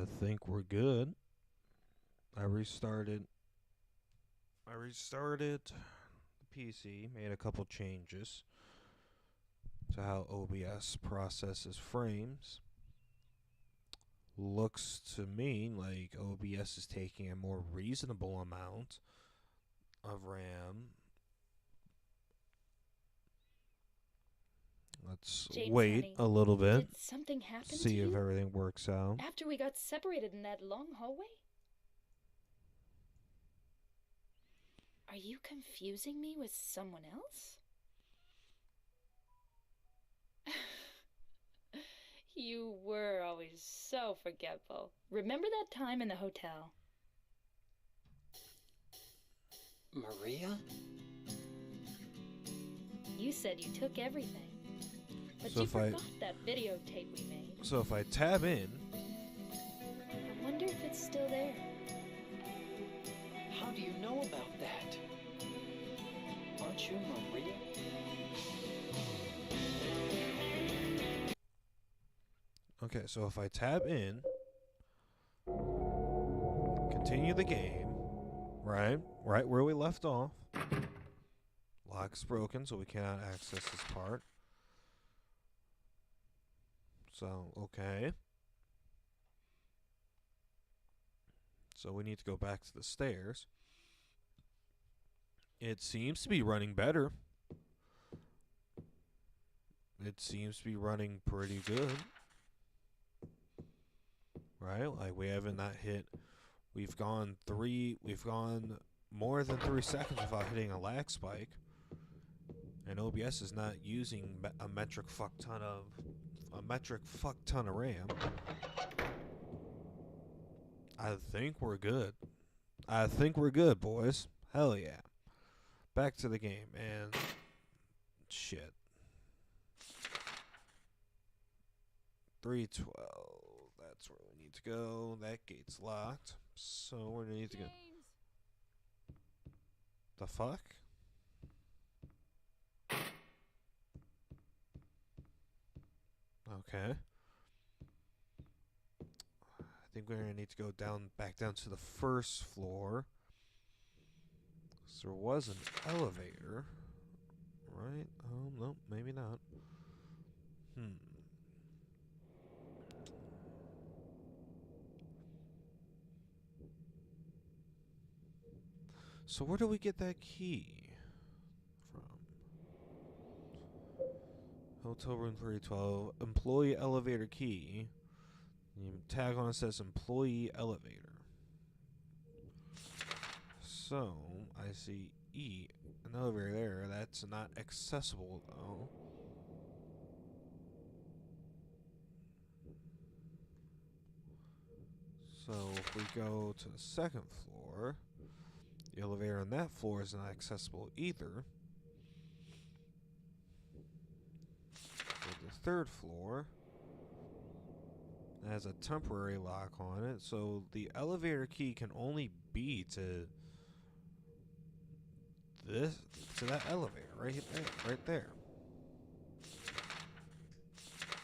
I think we're good. I restarted. I restarted the PC, made a couple changes to how OBS processes frames. Looks to me like OBS is taking a more reasonable amount of RAM. Let's James, wait honey, a little bit, did something happen to see if you everything works out. after we got separated in that long hallway? Are you confusing me with someone else? You were always so forgetful. Remember that time in the hotel? Maria? You said you took everything, but So you if I forgot that videotape we made. so if I tab in, I wonder if it's still there. How do you know about that? Aren't you Maria? okay, so if I tab in, continue the game, right where we left off. Lock's broken, so we cannot access this part. So, okay. So we need to go back to the stairs. It seems to be running better. It seems to be running pretty good. Right? Like we haven't not hit we've gone more than 3 seconds without hitting a lag spike. And OBS is not using a metric fuck ton of RAM. I think we're good. I think we're good, boys. Hell yeah. Back to the game, and shit. 312. That's where we need to go. That gate's locked. So we're gonna need to go. The fuck? Okay. I think we're gonna need to go back down to the first floor. So there was an elevator, right? Oh no, maybe not. So where do we get that key from? Hotel room 312, employee elevator key. The tag on it says employee elevator. So I see an elevator there. That's not accessible though. So if we go to the second floor, the elevator on that floor is not accessible either. For the third floor, it has a temporary lock on it, so the elevator key can only be to that elevator right there.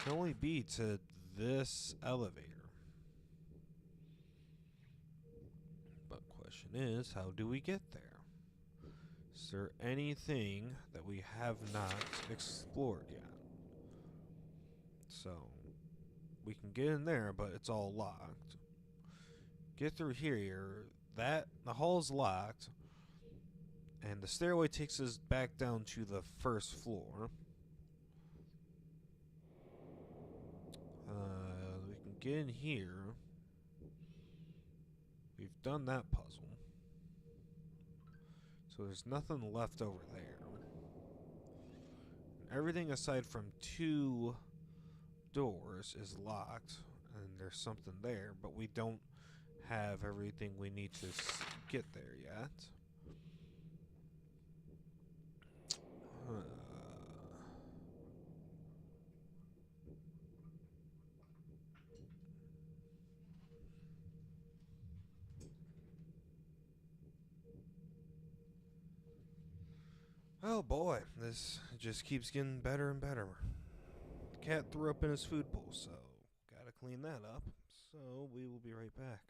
Can only be to this elevator. But question is, how do we get there? Is there anything that we have not explored yet? So we can get in there, but it's all locked. Get through here. The hall's locked, and the stairway takes us back down to the first floor. We can get in here. We've done that puzzle. So there's nothing left over there. Everything aside from 2 doors is locked, and there's something there, but we don't have everything we need to get there yet. Oh boy, this just keeps getting better and better. The cat threw up in his food bowl, so gotta clean that up. So we will be right back.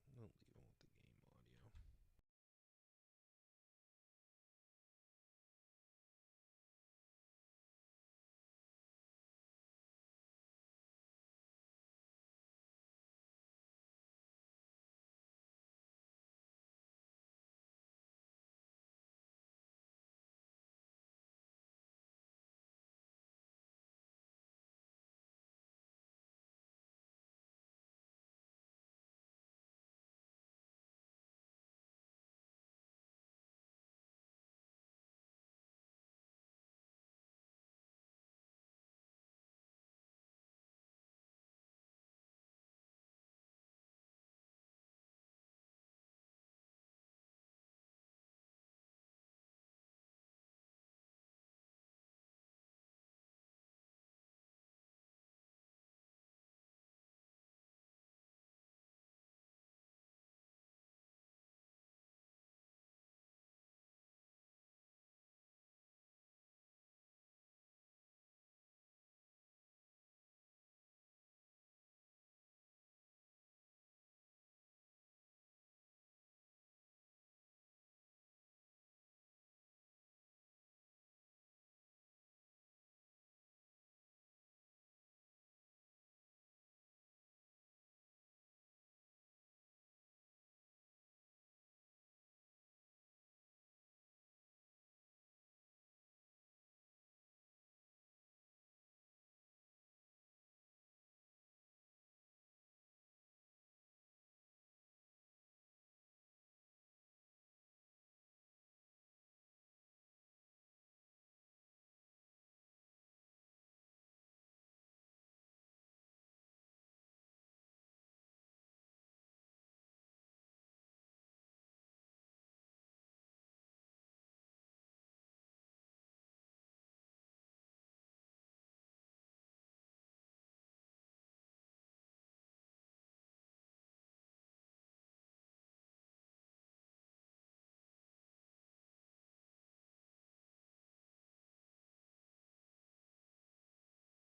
Don't leave them with the game audio.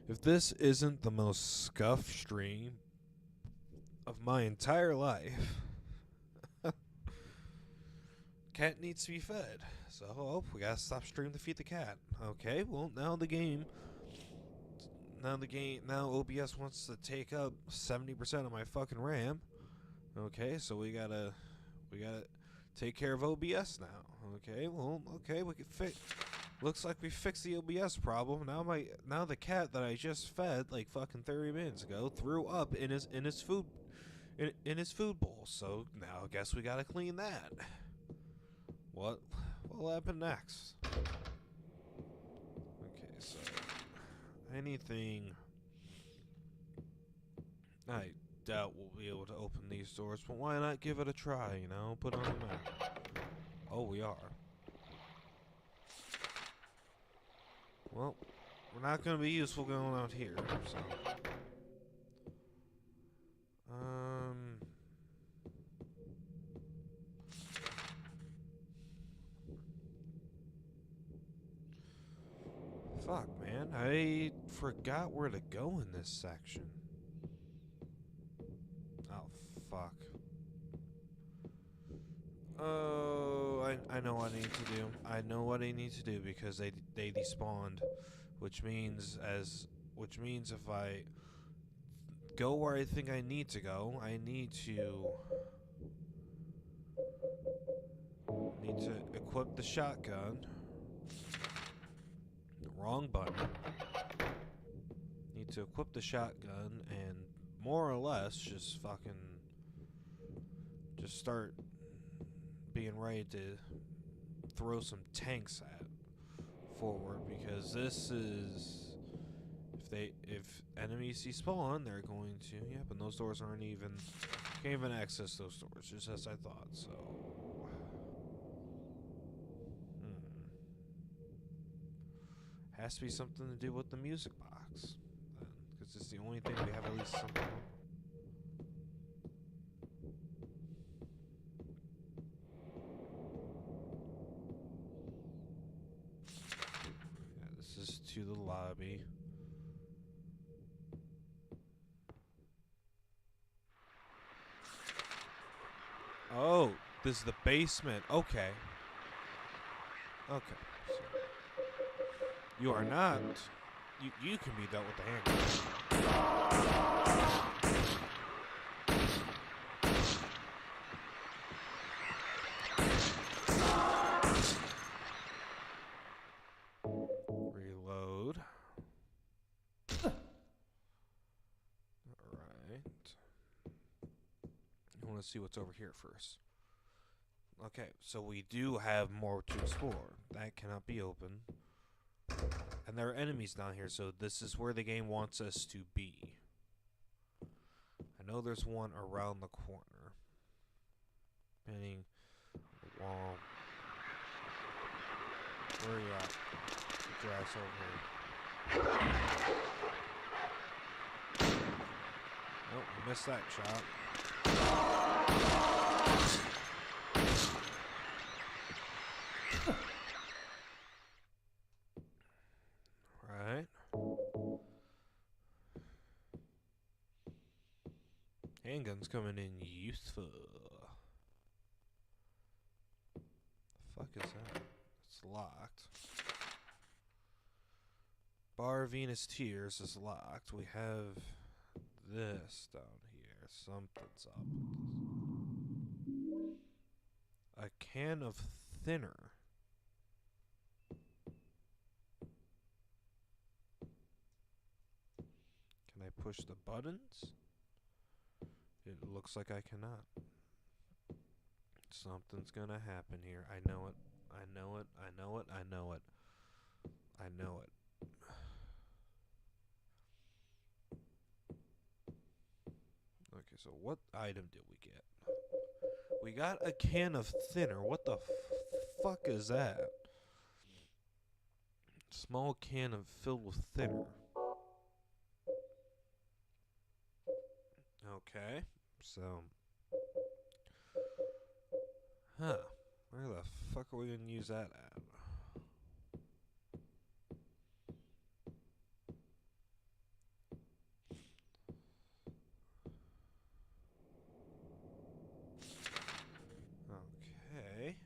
If this isn't the most scuffed stream of my entire life, cat needs to be fed. So, oh, we gotta stop stream to feed the cat. Okay, well, now now OBS wants to take up 70% of my fucking RAM. Okay, so we gotta take care of OBS now. Okay, well, okay, we can fix. Looks like we fixed the OBS problem. Now the cat that I just fed like fucking 30 minutes ago threw up in his food bowl. So now I guess we gotta clean that. What'll happen next? Okay, so anything. I doubt we'll be able to open these doors, but why not give it a try? You know, put on the map. Oh, we are. Well, we're not going to be useful going out here, so. Fuck, man. I forgot where to go in this section. Oh, fuck. Oh, I know what I need to do. I know what I need to do because they despawned, which means if I go where I think I need to go, I need to equip the shotgun. Wrong button. Need to equip the shotgun and more or less just start being ready to throw some tanks at forward, because this is, if enemies despawn, they're going to, yep, and those doors aren't even, can't even access those doors, just as I thought. So has to be something to do with the music box, because it's the only thing we have at least something on. Yeah, this is to the lobby. Oh, this is the basement. Okay. Okay. So you are not. You can be dealt with the handgun. Reload. Alright. I want to see what's over here first. Okay, so we do have more to explore. That cannot be open. And there are enemies down here, so this is where the game wants us to be. I know there's one around the corner. Depending on the wall. Where are you at? Get your ass over here. Nope, we missed that shot. Right. Handgun's coming in useful. The fuck is that? It's locked. Bar Venus Tears is locked. We have this down here. Something's up with this. A can of thinner. Can I push the buttons? It looks like I cannot. Something's gonna happen here. I know it. I know it. I know it. I know it. I know it. Okay, so what item did we get? We got a can of thinner. What the fuck is that? Small can of filled with thinner. Okay, so, where the fuck are we gonna use that at? Okay.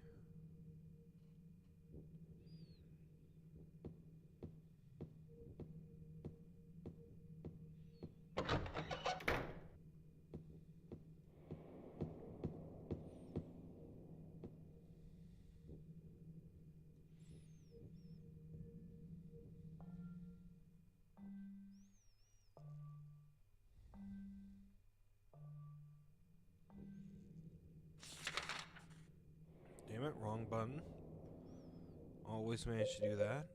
Damn it, wrong button. Always manage to do that.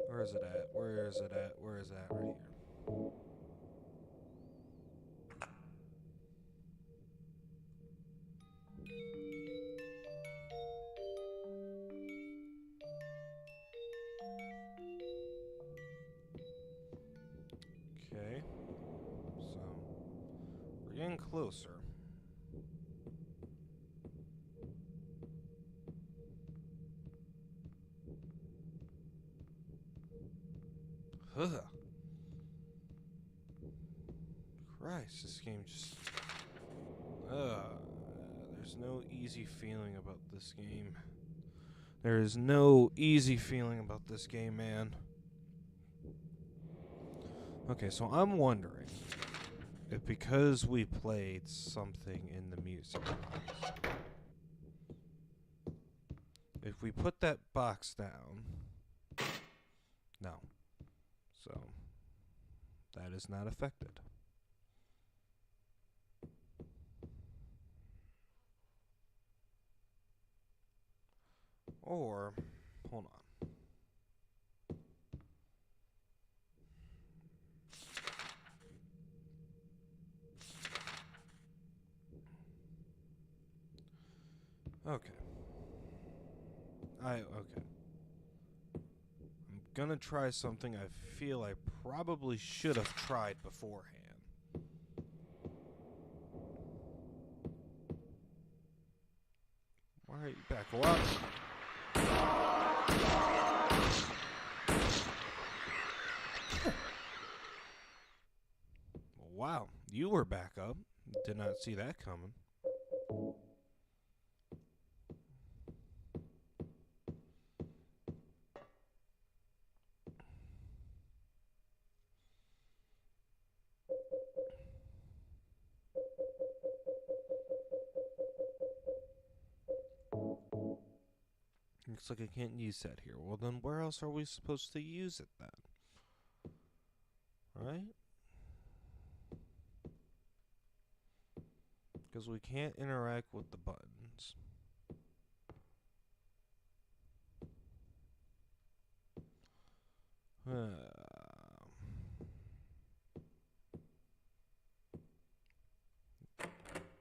Where is it at? Where is it at? Where is that? Right here. Okay. So, we're getting closer. Ugh. Christ, this game just... There's no easy feeling about this game. There is no easy feeling about this game, man. Okay, so I'm wondering if because we played something in the music box, if we put that box down... No. So, that is not affected. Or, hold on. Okay. Okay. I'm gonna try something I feel I probably should have tried beforehand. Alright, back up. Wow, you were back up. Did not see that coming. Looks like I can't use that here. Well, then where else are we supposed to use it then? Right? Because we can't interact with the buttons.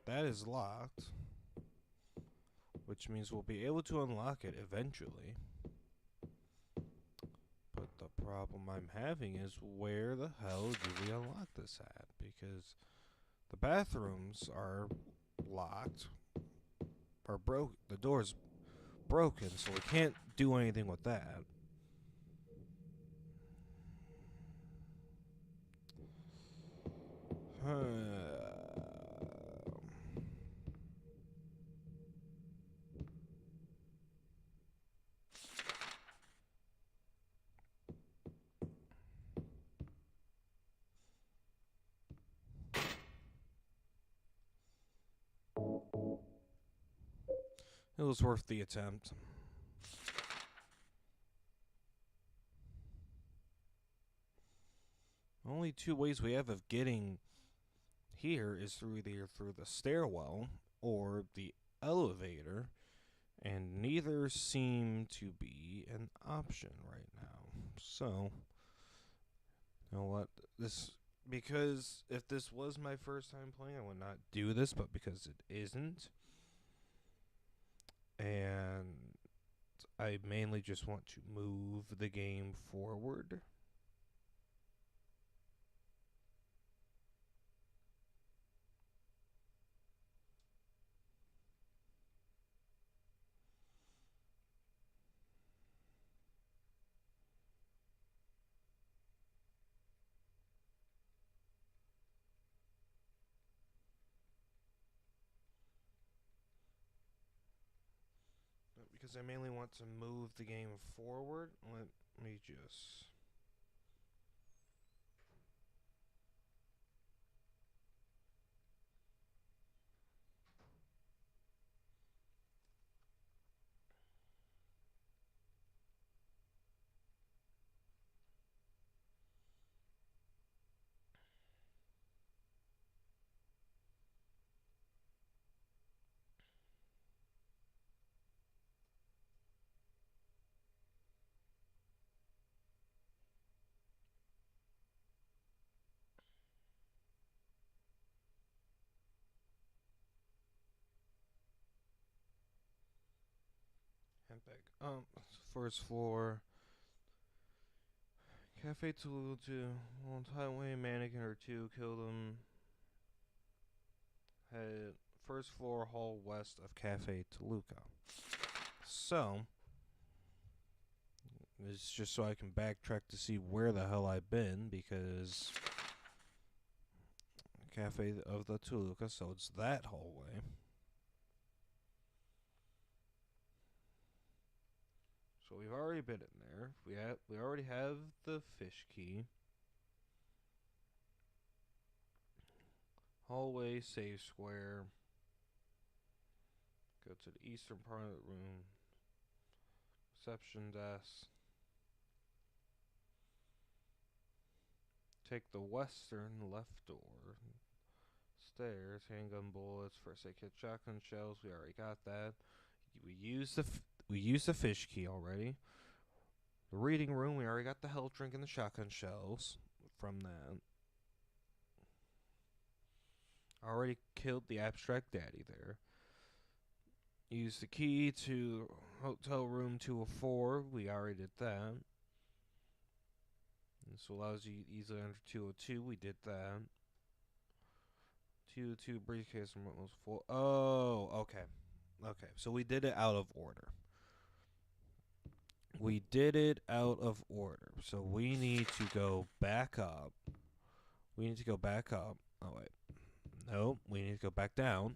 That is locked, which means we'll be able to unlock it eventually. But the problem I'm having is, where the hell do we unlock this at? Because the bathrooms are locked, or broke. The door's broken, so we can't do anything with that. It was worth the attempt. Only two ways we have of getting here is through either through the stairwell or the elevator, and neither seem to be an option right now. So, you know what? Because if this was my first time playing, I would not do this, but because it isn't, and I mainly just want to move the game forward. Because I mainly want to move the game forward, let me just... First floor. Cafe Toluca. On highway, mannequin or two killed him. Had first floor hall west of Cafe Toluca. So, it's just so I can backtrack to see where the hell I've been, because Cafe of the Toluca, so it's that hallway. So we've already been in there. We already have the fish key. Hallway, save square. Go to the eastern part of the room. Reception desk. Take the western left door. Stairs, handgun bullets, first aid kit, shotgun shells. We already got that. We use we used the fish key already. The reading room, we already got the health drink and the shotgun shells from that. Already killed the abstract daddy there. Used the key to hotel room 204. We already did that. This allows you to easily enter 202. We did that. 202 briefcase remote was full. Oh, okay. Okay, so we did it out of order. We did it out of order. So we need to go back up. We need to go back up. Oh, wait. No, we need to go back down.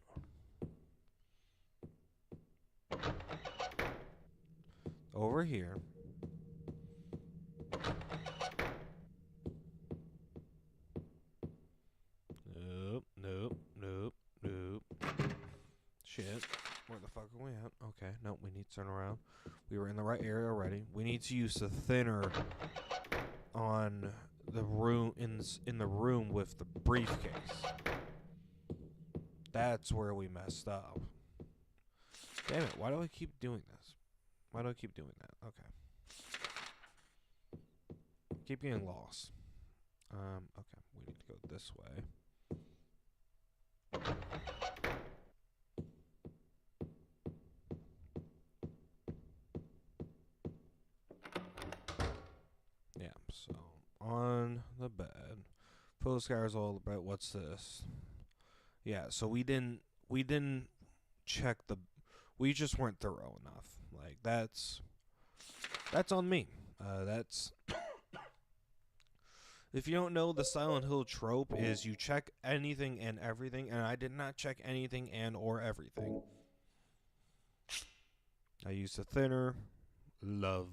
Over here. Nope, nope, nope, nope. Shit. Where the fuck are we at? Okay, nope, we need to turn around. We were in the right area already. We need to use the thinner on the room in the room with the briefcase. That's where we messed up. Damn it, why do I keep doing this? Why do I keep doing that? Okay. Keep getting lost. Okay, we need to go this way. Yeah, so on the bed. Postcards all about what's this? Yeah, so we didn't check the we just weren't thorough enough. Like that's on me. That's if you don't know, the Silent Hill trope is you check anything and everything, and I did not check anything and or everything. I used a thinner. Love.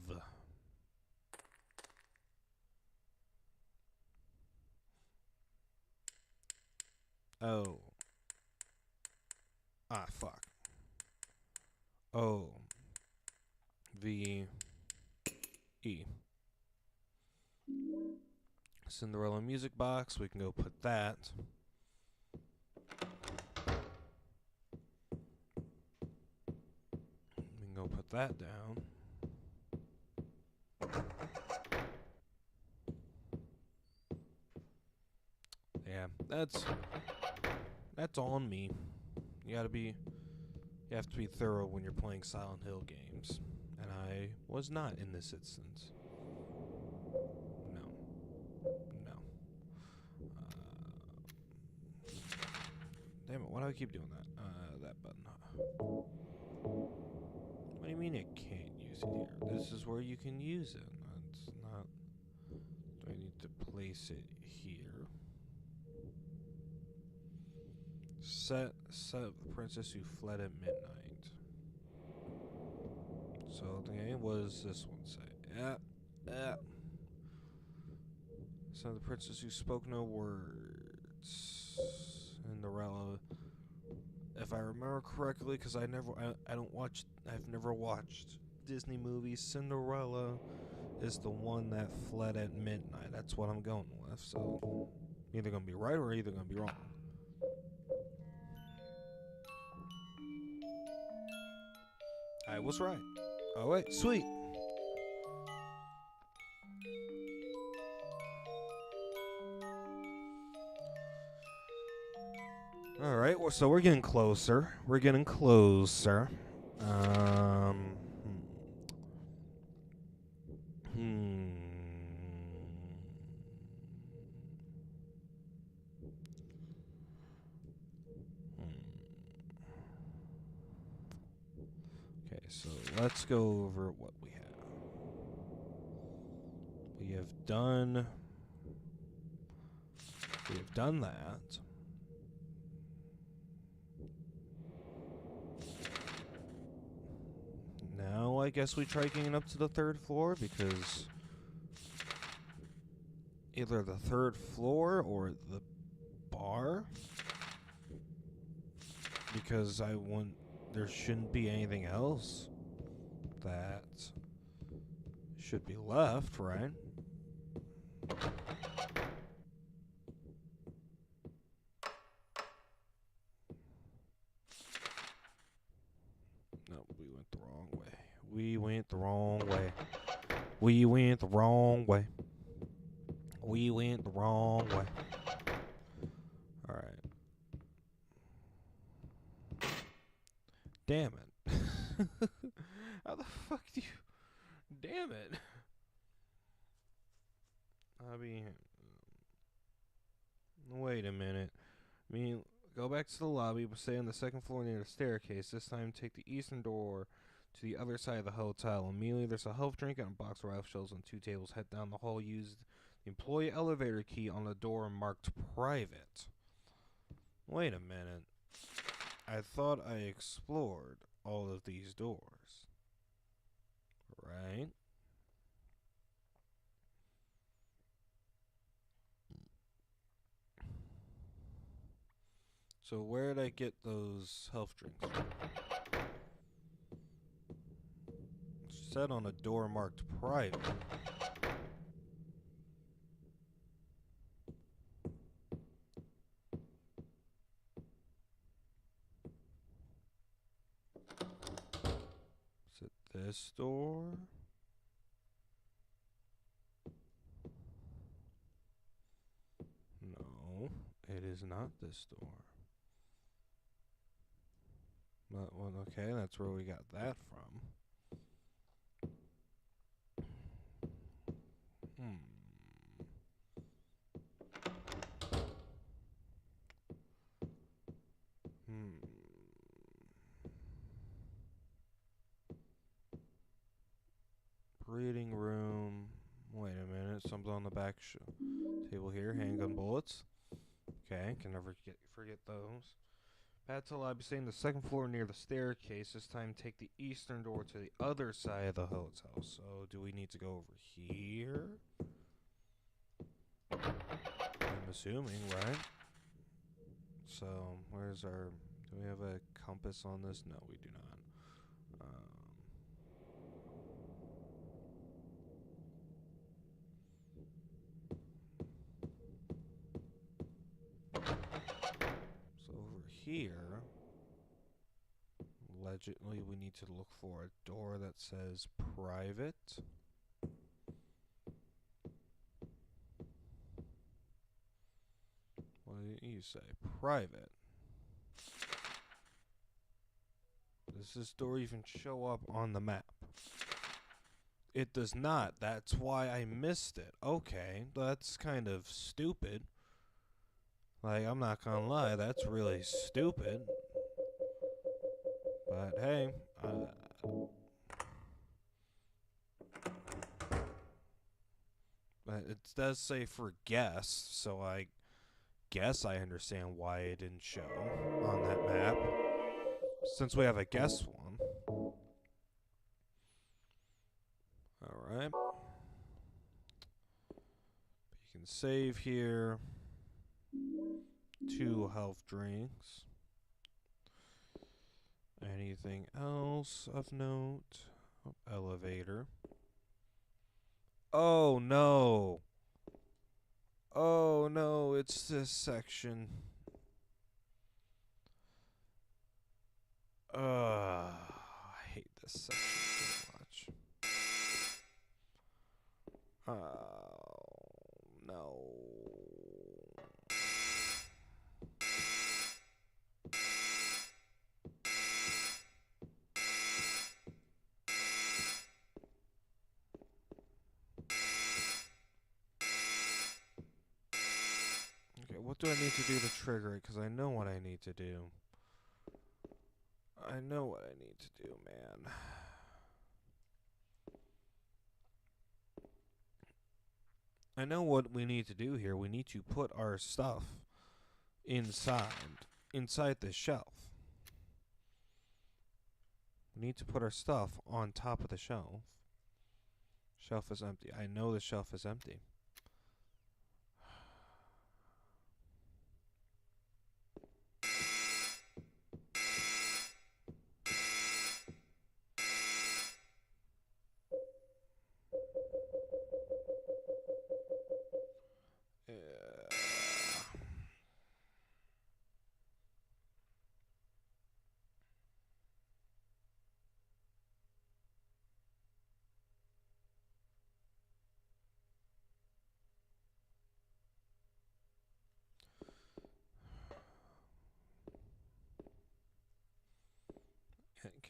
Oh. Ah, fuck. O. V. E. Cinderella music box. We can go put that. We can go put that down. Yeah, that's on me. You have to be thorough when you're playing Silent Hill games, and I was not in this instance. No. Damn it! Why do I keep doing that? That button. What do you mean it can't use it here? This is where you can use it. It's not. Do I need to place it here? Set the princess who fled at midnight. So the game was this one say. Yeah. So the princess who spoke no words. Cinderella. If I remember correctly, because I've never watched Disney movies. Cinderella is the one that fled at midnight. That's what I'm going with. So either gonna be right or either gonna be wrong. I was right. Oh wait, sweet. All right, well, so we're getting closer. Okay, so let's go over what we have. We have done that. Now I guess we try getting up to the third floor, because either the third floor or the bar, because there shouldn't be anything else that should be left, right? No, we went the wrong way. We went the wrong way. We went the wrong way. We went the wrong way. Alright. Damn it. How the fuck do you... Damn it. I mean... Wait a minute. I mean, go back to the lobby, but stay on the second floor near the staircase. This time, take the eastern door to the other side of the hotel. Immediately, there's a health drink and a box of Ralph shells on 2 tables. Head down the hall. Use the employee elevator key on the door marked private. Wait a minute. I thought I explored all of these doors. Right? So where did I get those health drinks from? It said on a door marked private. Is it this door? No, it is not this door. Well, okay, that's where we got that from. Reading room. Wait a minute, something on the back table here. Handgun bullets. Okay, can never forget those. Back to the lobby, stay on the second floor near the staircase. This time, take the eastern door to the other side of the hotel. So, do we need to go over here? I'm assuming, right? So, where's our... Do we have a compass on this? No, we do not. So over here, allegedly we need to look for a door that says private. What did you say? Private. Does this door even show up on the map? It does not. That's why I missed it. Okay, that's kind of stupid. Like, I'm not gonna lie, that's really stupid. But hey, but it does say for guests, so I guess I understand why it didn't show on that map. Since we have a guest one. Alright. You can save here. 2 health drinks. Anything else of note? Oh, elevator. Oh no. Oh no, it's this section. I hate this section so much. Oh no. What do I need to do to trigger it? Because I know what I need to do. I know what I need to do, man. I know what we need to do here. We need to put our stuff inside this shelf. We need to put our stuff on top of the shelf. Shelf is empty. I know the shelf is empty.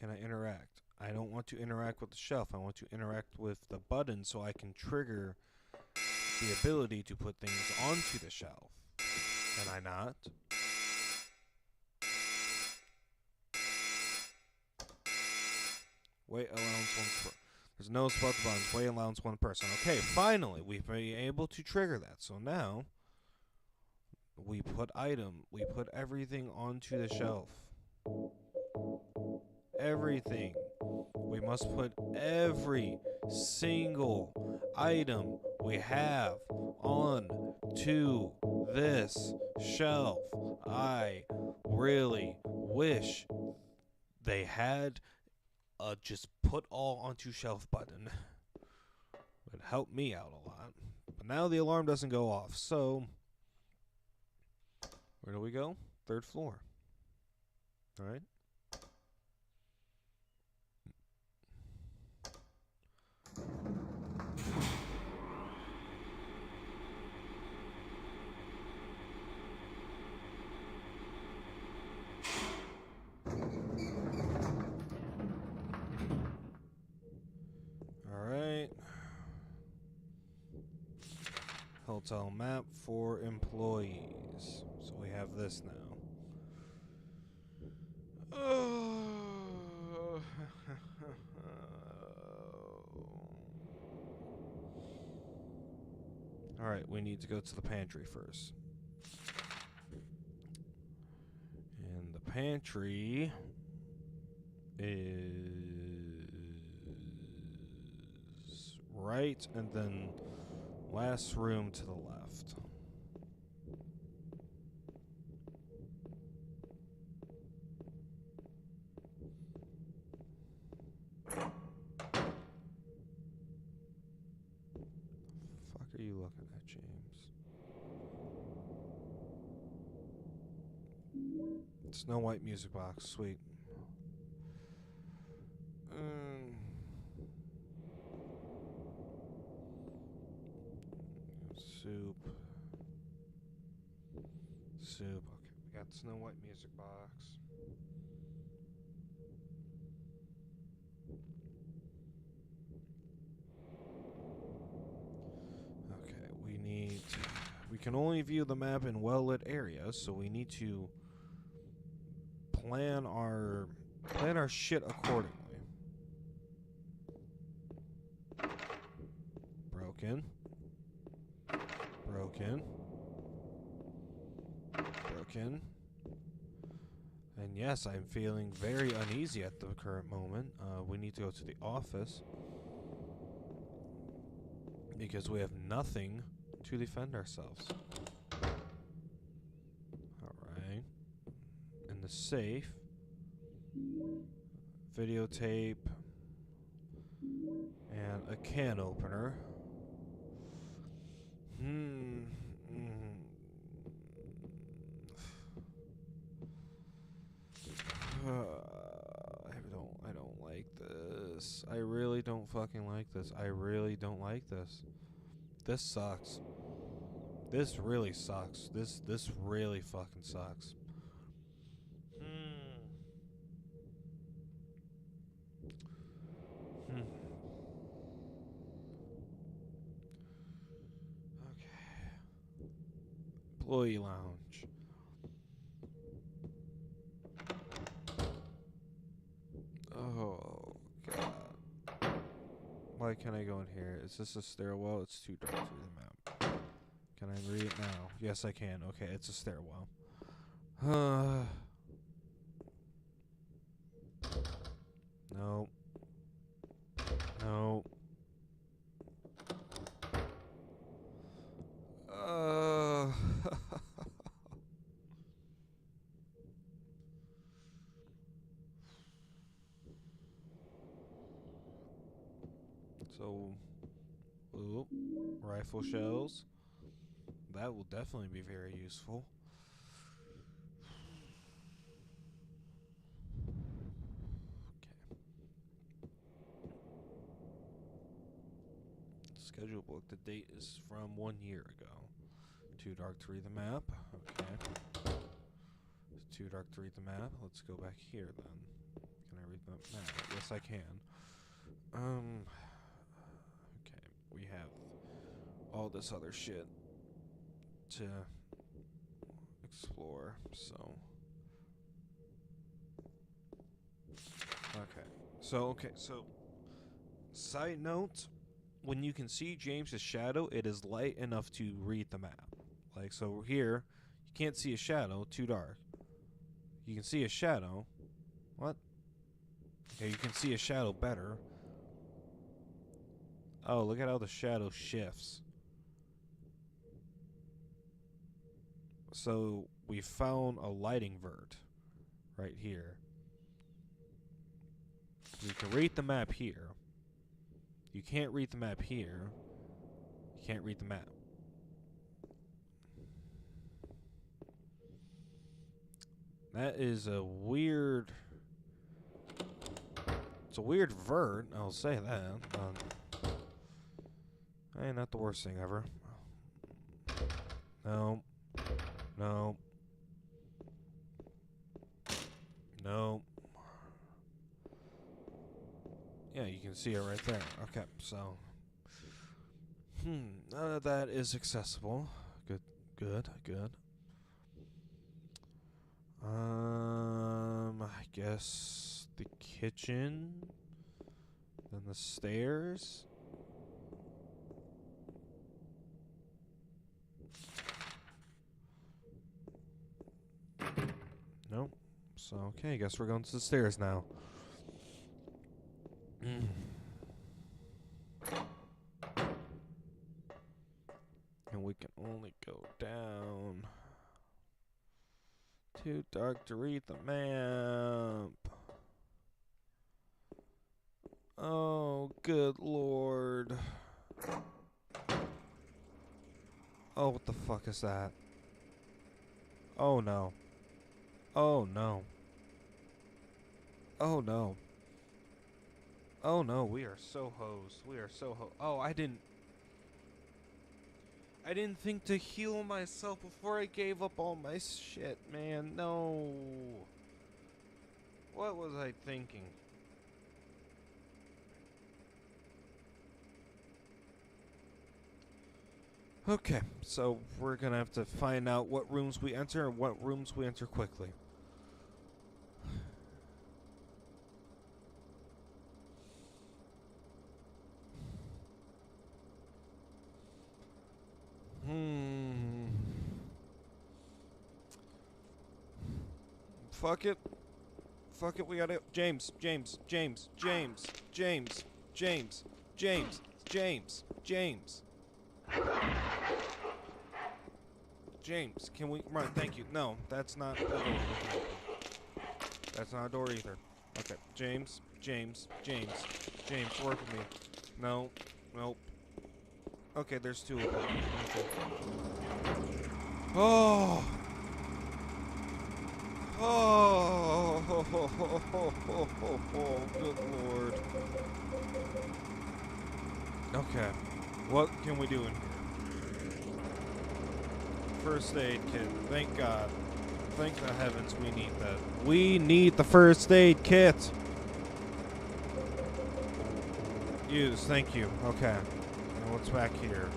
can I interact? I don't want to interact with the shelf. I want to interact with the button so I can trigger the ability to put things onto the shelf. Can I not? Wait allowance one per. There's no spot the buttons. Wait allowance one person. Okay, finally we've been able to trigger that. So now we put everything onto the shelf. Everything. We must put every single item we have on to this shelf. I really wish they had a just put all onto shelf button. It would help me out a lot. But now the alarm doesn't go off, so where do we go? 3rd floor. Alright. Hotel map for employees. So we have this now. Alright, we need to go to the pantry first. And the pantry is right, and then last room to the left. Fuck are you looking at, James? Snow White music box, sweet. Soup. Okay, we got the Snow White music box. Okay, we can only view the map in well-lit areas, so we need to plan our shit accordingly. Broken. And yes, I'm feeling very uneasy at the current moment. We need to go to the office because we have nothing to defend ourselves. Alright. In the safe, videotape, and a can opener. I don't like this. I really don't fucking like this. I really don't like this. This sucks. This really sucks. This really fucking sucks. Okay. Employee lounge. Oh, God. Why can't I go in here? Is this a stairwell? It's too dark through the map. Can I read it now? Yes, I can. Okay, it's a stairwell. No. No. So, rifle shells. That will definitely be very useful. Okay. Schedule book. The date is from 1 year ago. Too dark to read the map. Okay. It's too dark to read the map. Let's go back here then. Can I read map. Yes, I can. Okay, we have all this other shit to explore, so. Okay, so side note, when you can see James's shadow, it is light enough to read the map. Like, so here, you can't see a shadow, too dark. You can see a shadow. What? Okay, you can see a shadow better. Oh, look at how the shadow shifts. So, we found a lighting vert right here. You can read the map here. You can't read the map here. You can't read the map. That is a weird... It's a weird vert, I'll say that. Ain't not the worst thing ever. No. No. No. Yeah, you can see it right there. Okay, so... none of that is accessible. Good. I guess the kitchen, then the stairs. Nope. So, okay, I guess we're going to the stairs now. And we can only go down. Too dark to read the map. Oh, good lord. Oh, what the fuck is that? Oh, no. Oh, no. Oh, no. Oh, no, we are so hosed. We are so hosed. Oh, I didn't think to heal myself before I gave up all my shit, man. No. What was I thinking? Okay, so we're gonna have to find out what rooms we enter and what rooms we enter quickly. Fuck it. Fuck it, we gotta... James. James, can we run? Thank you. No, that's not a door. That's not a door either. Okay, James, work with me. No, nope. Okay, there's two of them. Okay. Oh! Good lord. Okay, what can we do in here? First aid kit. Thank God. Thank the heavens we need that. We need the first aid kit. Use. Thank you. Okay. Now what's back here?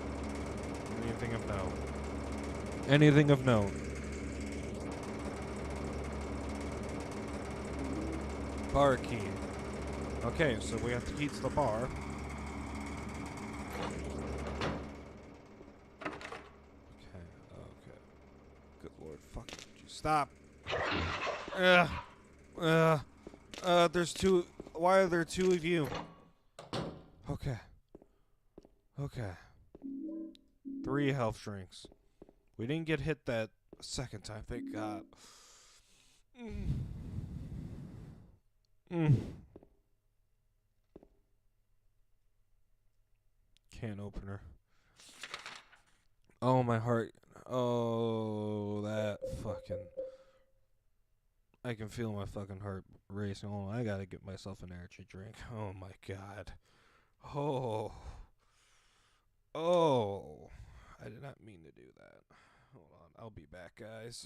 Anything of note? Anything of note? Bar key. Okay, so we have the key to the bar. Good lord, fuck. Stop. There's two. Why are there two of you? Okay. 3 health drinks. We didn't get hit that second time, thank God. Can opener. Oh, my heart. Oh, that fucking... I can feel my fucking heart racing. Oh, I gotta get myself an energy drink. Oh, my God. Oh. I did not mean to do that. Hold on. I'll be back, guys.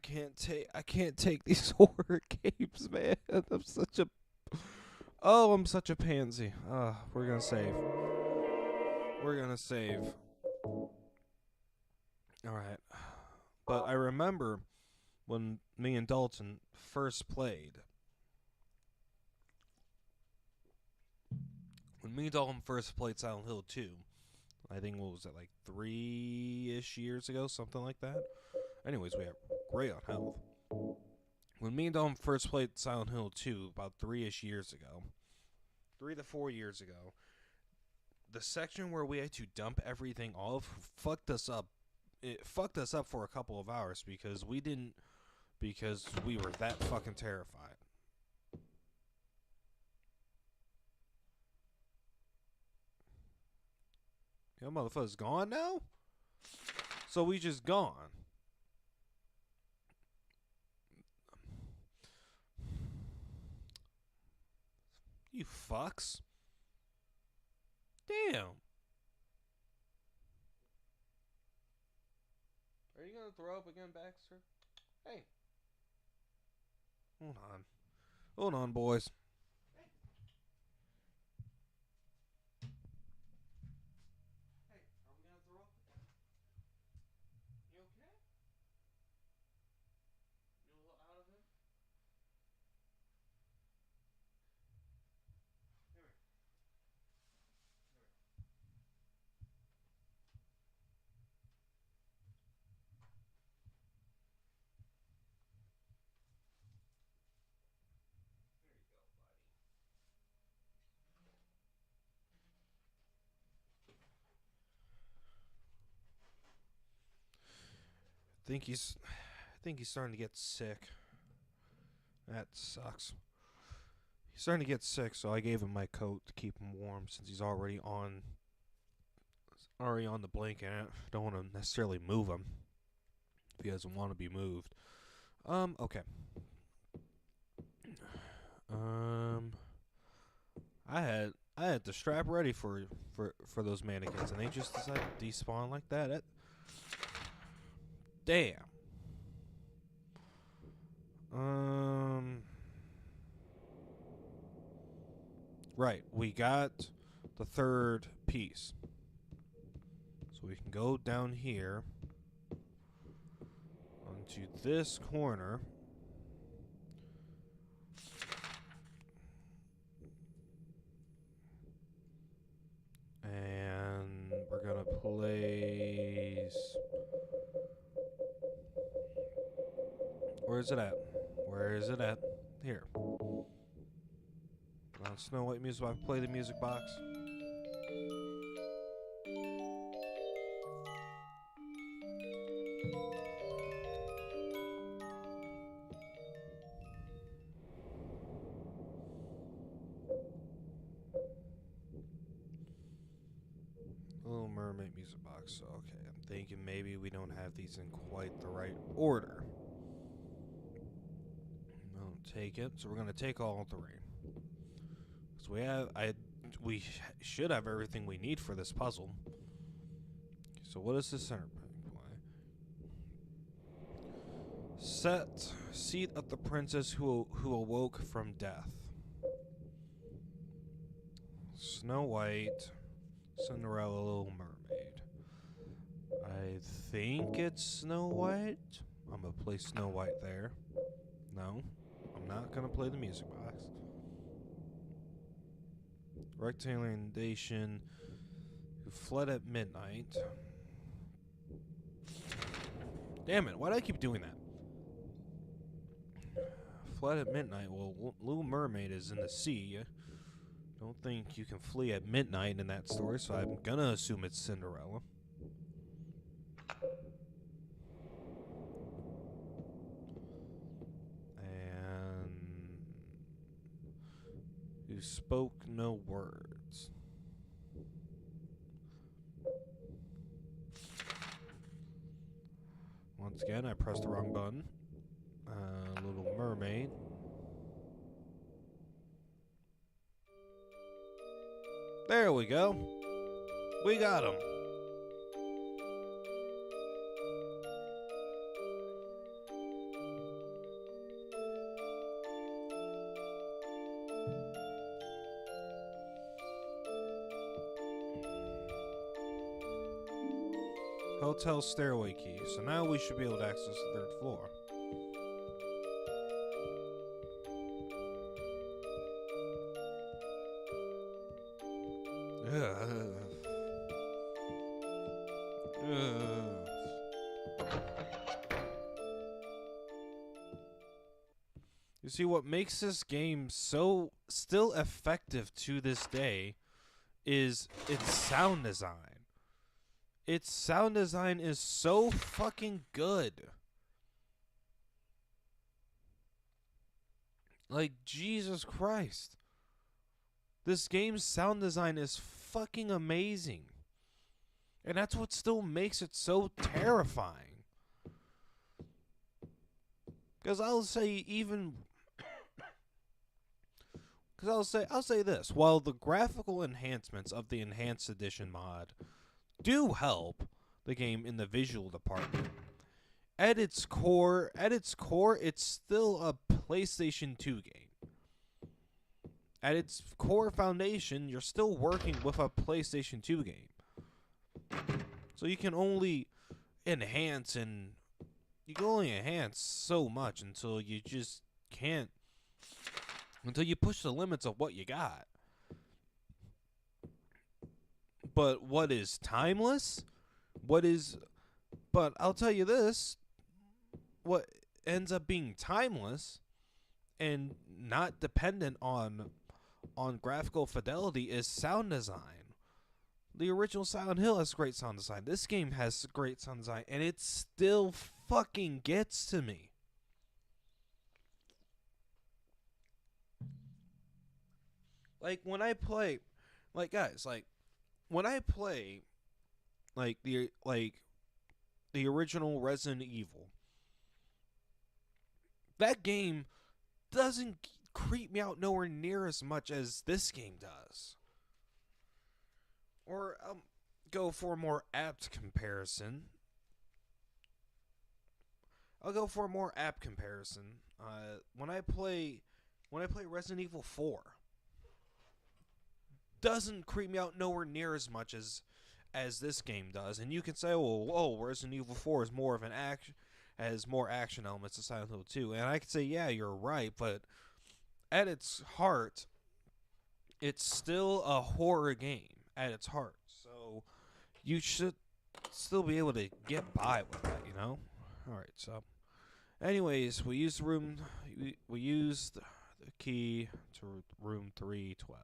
I can't take these horror games, man. I'm such a pansy. We're gonna save. We're gonna save. Alright. But I remember when me and Dalton first played. When me and Dalton first played Silent Hill 2, I think, what was it, like 3-ish years ago? Something like that. Anyways, we have great on health. When me and Dalton first played Silent Hill 2, about 3-ish years ago, 3 to 4 years ago, the section where we had to dump everything off fucked us up. It fucked us up for a couple of hours because we were that fucking terrified. Yo, motherfucker's gone now? So we just gone. You fucks. Damn. Are you gonna throw up again, Baxter? Hey. Hold on. Hold on, boys. Hey, are we gonna throw up again? You okay? You a little out of it? Here we go. I think he's starting to get sick. That sucks. He's starting to get sick, so I gave him my coat to keep him warm since he's already on the blanket. I don't want to necessarily move him if he doesn't want to be moved. Okay. I had the strap ready for those mannequins, and they just decided to despawn like that. Damn. Right, we got the third piece. So we can go down here onto this corner. And we're gonna place... Where is it at? Where is it at? Here. On Snow White music box. Play the music box. Little Mermaid music box. Okay, I'm thinking maybe we don't have these in quite the right order. Take it. So we're gonna take all three. So we should have everything we need for this puzzle. So what is the center play? Seat of the princess who awoke from death. Snow White, Cinderella, Little Mermaid. I think it's Snow White. I'm gonna place Snow White there. No. I'm not gonna play the music box. Rectangular Nation who fled at midnight. Damn it, why do I keep doing that? Fled at midnight. Well, Little Mermaid is in the sea. Don't think you can flee at midnight in that story, so I'm gonna assume it's Cinderella. Who spoke no words. Once again, I pressed the wrong button. Little Mermaid. There we go. We got him. Hotel stairway key. So now we should be able to access the third floor. You see, what makes this game so still effective to this day is its sound design. Its sound design is so fucking good. Like, Jesus Christ. This game's sound design is fucking amazing. And that's what still makes it so terrifying. Because I'll say I'll say this. While the graphical enhancements of the Enhanced Edition mod do help the game in the visual department, at its core, it's still a PlayStation 2 game. At its core foundation, you're still working with a PlayStation 2 game. So you can only enhance so much until you just can't, until you push the limits of what you got. But what is timeless? But I'll tell you this, what ends up being timeless and not dependent on graphical fidelity is sound design. The original Silent Hill has great sound design. This game has great sound design, and it still fucking gets to me. Like, when I play, like, guys, like, when I play, like, the original Resident Evil, that game doesn't creep me out nowhere near as much as this game does. Or go for a more apt comparison. When I play Resident Evil 4, doesn't creep me out nowhere near as much as this game does. And you can say, oh, Resident Evil 4 is more of an action, has more action elements than Silent Hill 2. And I could say, yeah, you're right, but at its heart, it's still a horror game at its heart. So you should still be able to get by with that, you know? Alright, so anyways, we used the key to room 312.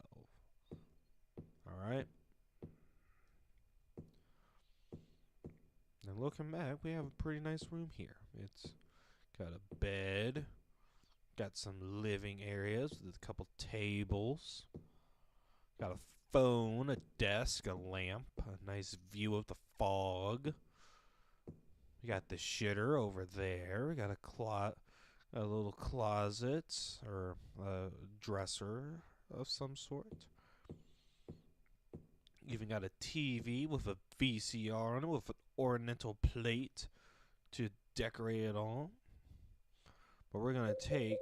Alright. And looking back, we have a pretty nice room here. It's got a bed, got some living areas with a couple tables, got a phone, a desk, a lamp, a nice view of the fog. We got the shitter over there. We got a little closet or a dresser of some sort. Even got a TV with a VCR on it with an ornamental plate to decorate it on. But we're gonna take.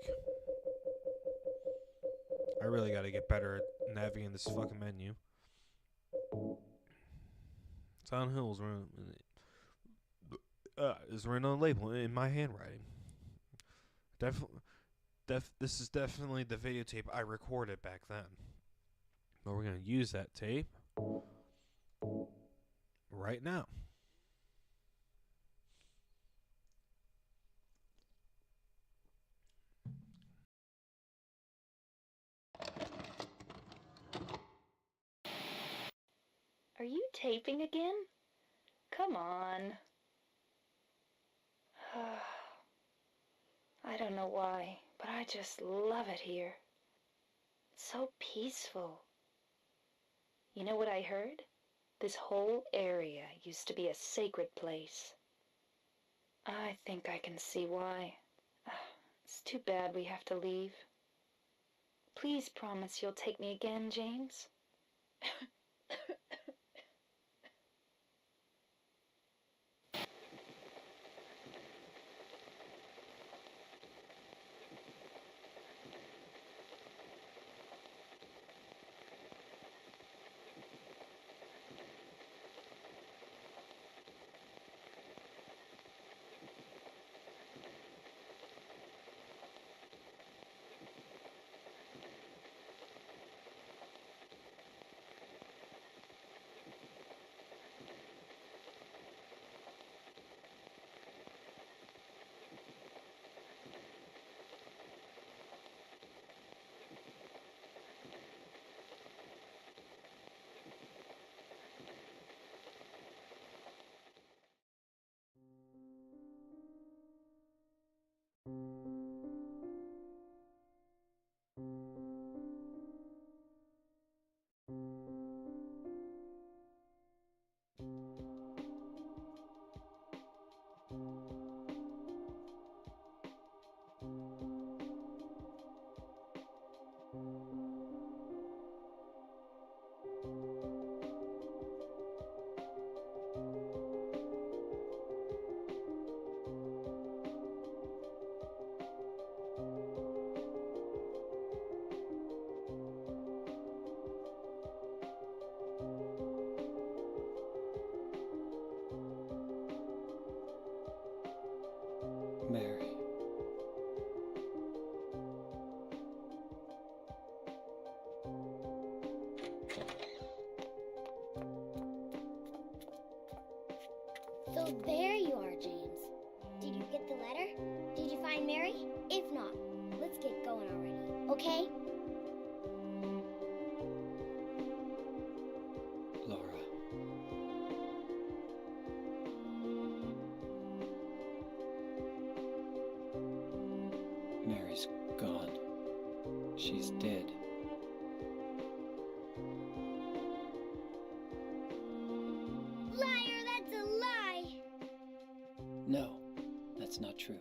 I really gotta get better at navigating this fucking menu. Silent Hill's is written on the label in my handwriting. This is definitely the videotape I recorded back then. But we're gonna use that tape right now. Are you taping again? Come on. I don't know why, but I just love it here. It's so peaceful. You know what I heard? This whole area used to be a sacred place. I think I can see why. It's too bad we have to leave. Please promise you'll take me again, James. Oh, there you are, James. Did you get the letter? Did you find Mary? If not, let's get going already, okay? Laura. Mary's gone. She's dead. Liar, that's a lie! No, that's not true.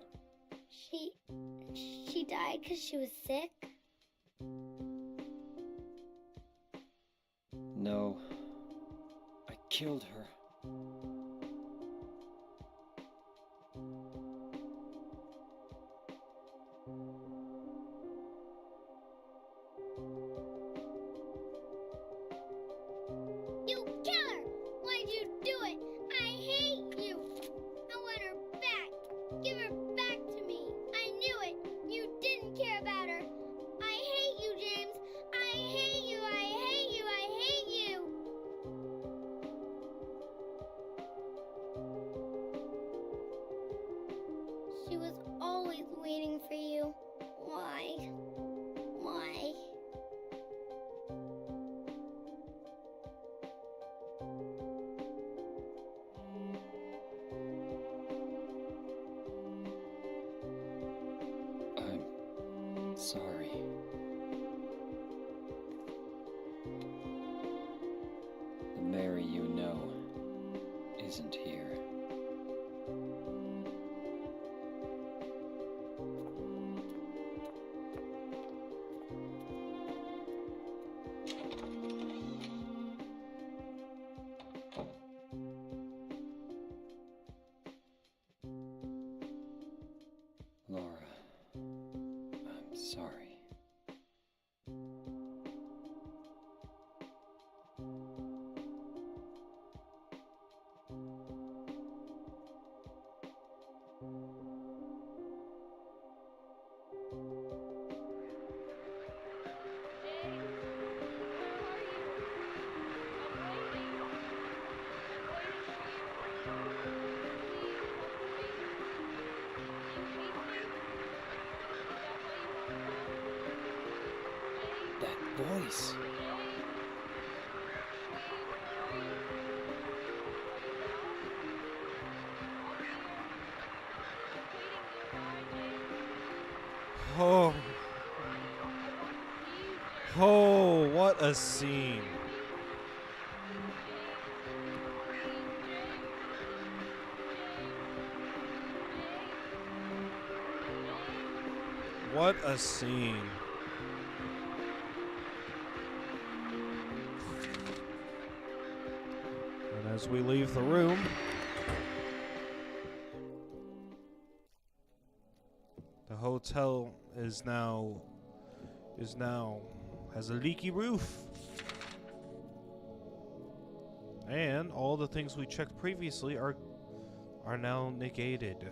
She died because she was sick? No, I killed her. You killer! Why'd you do it? I hate you! I want her back! Give her back to me! I knew it! You didn't care about her! I hate you, James! I hate you! I hate you! I hate you! She was always waiting for you. Why? Why? I'm sorry. The Mary you know isn't here. Laura, I'm sorry. That voice. Oh. Oh, what a scene. What a scene. And as we leave the room, the hotel is now has a leaky roof. And all the things we checked previously are now negated.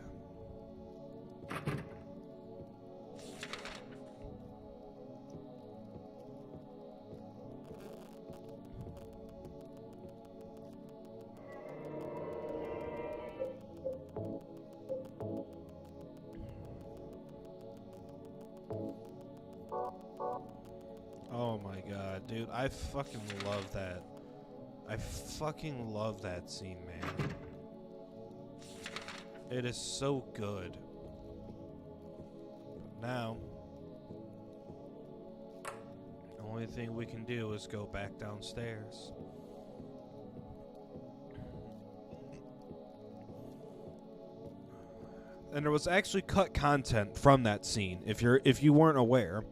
Oh my god, dude, I fucking love that. I fucking love that scene, man. It is so good. But now, the only thing we can do is go back downstairs. And there was actually cut content from that scene. If you weren't aware,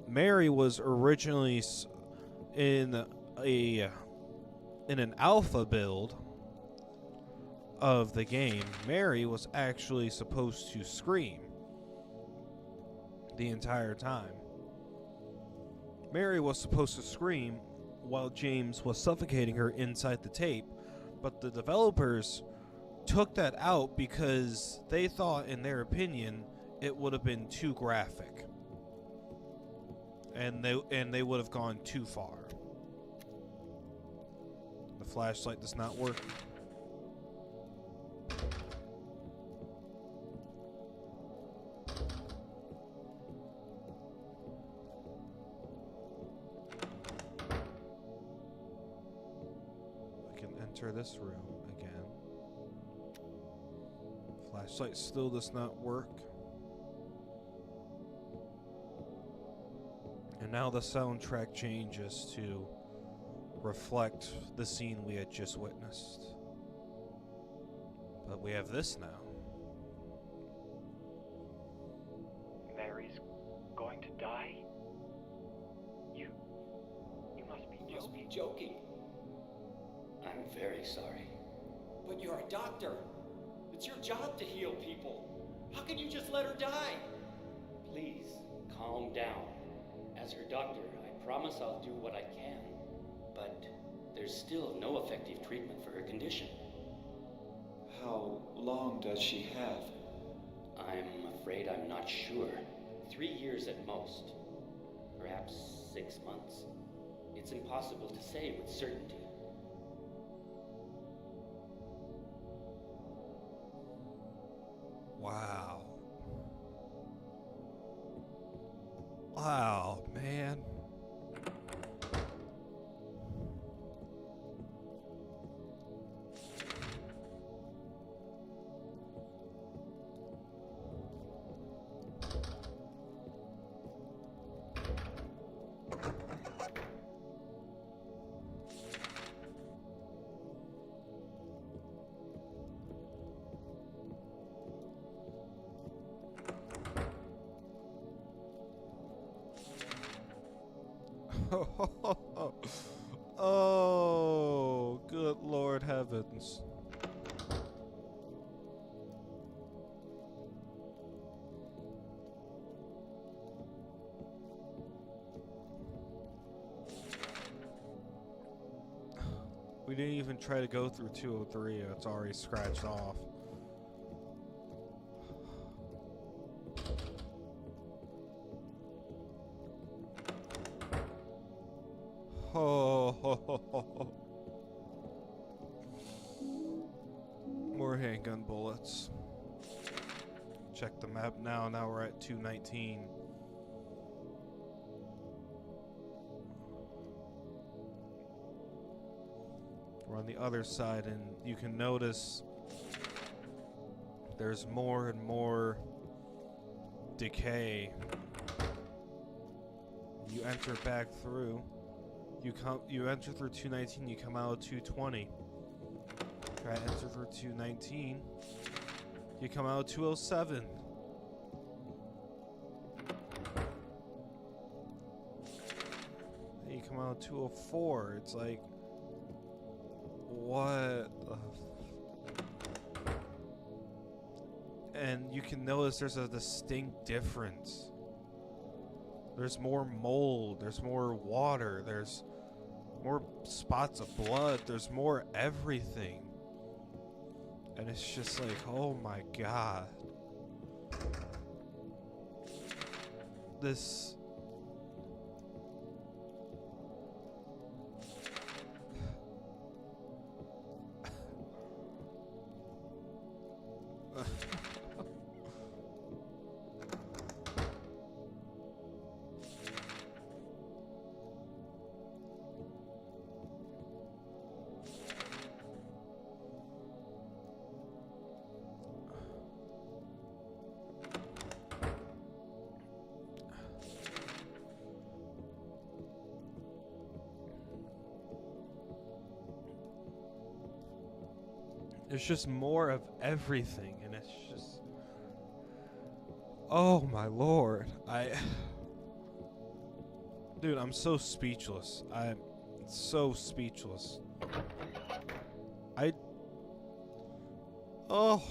Mary was originally in an alpha build of the game. Mary was actually supposed to scream the entire time. Mary was supposed to scream while James was suffocating her inside the tape, but the developers took that out because they thought, in their opinion, it would have been too graphic. And they would have gone too far. The flashlight does not work. enter this room again. Flashlight still does not work. And now the soundtrack changes to reflect the scene we had just witnessed. But we have this now. Mary's going to die? You must be You must joking. be joking. I'm very sorry. But you're a doctor. It's your job to heal people. How can you just let her die? Please, calm down. As her doctor, I promise I'll do what I can. But there's still no effective treatment for her condition. How long does she have? I'm afraid I'm not sure. 3 years at most. Perhaps 6 months. It's impossible to say with certainty. Wow. Wow, man. Oh, good Lord heavens. We didn't even try to go through 203, it's already scratched off. Oh, more handgun bullets. Check the map now. Now we're at 219. We're on the other side, and you can notice there's more and more decay. You enter back through. You enter through 219, you come out of 220. Try to enter through 219, you come out of 207. Then you come out of 204. It's like, what the and you can notice there's a distinct difference. There's more mold, there's more water, there's more spots of blood, there's more everything. And it's just like, oh my god. This... There's just more of everything, and it's just... Oh my lord. Dude, I'm so speechless. I'm so speechless. Oh.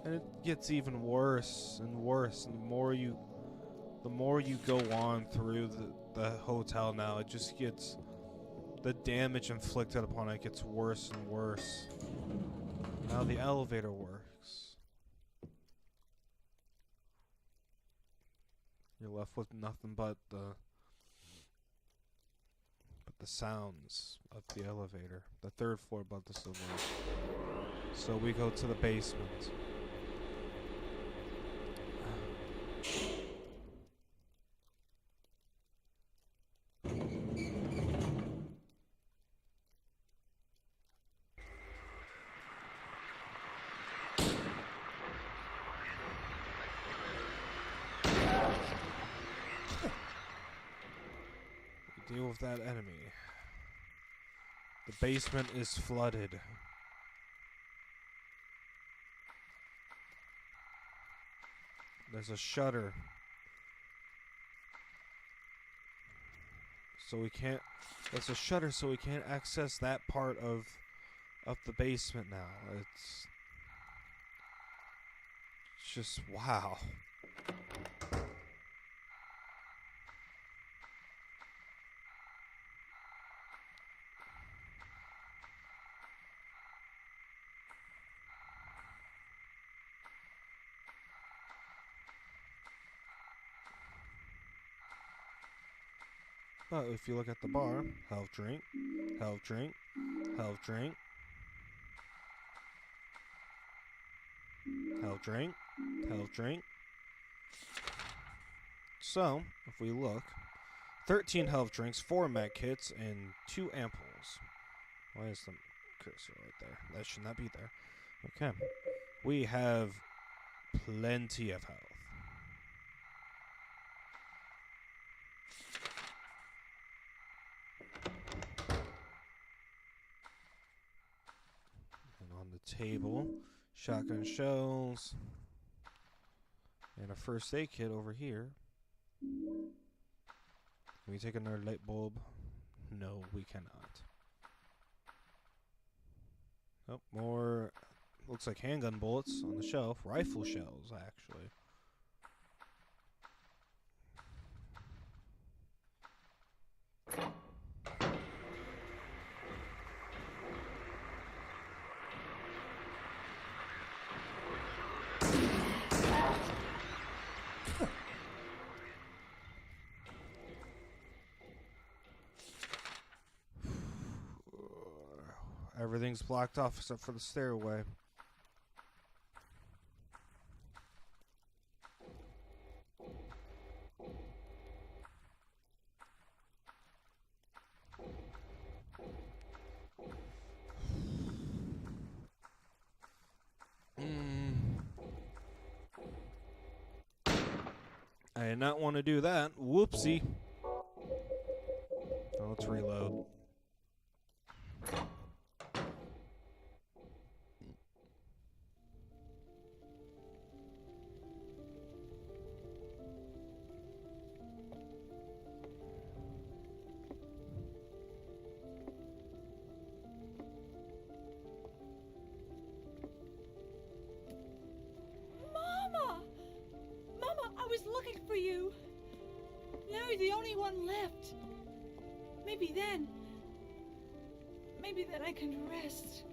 And it gets even worse and worse, and the more you go on through the hotel now, it just gets... The damage inflicted upon it gets worse and worse. Now the elevator works. You're left with nothing but the sounds of the elevator. The third floor above the saloon. So we go to the basement. Deal with that enemy. The basement is flooded. There's a shutter. So we can't... There's a shutter so we can't access that part of the basement now. It's just... wow. But if you look at the bar, health drink, health drink, health drink, health drink, health drink. So, if we look, 13 health drinks, 4 med kits, and 2 ampoules. Why is the cursor right there? That should not be there. Okay. We have plenty of health. Table, shotgun shells, and a first aid kit over here. Can we take another light bulb? No, we cannot. Oh, more, looks like handgun bullets on the shelf. Rifle shells, actually. Everything's blocked off except for the stairway. I did not want to do that. Whoopsie. Oh, let's reload. looking for you. Now you're the only one left. Maybe then I can rest.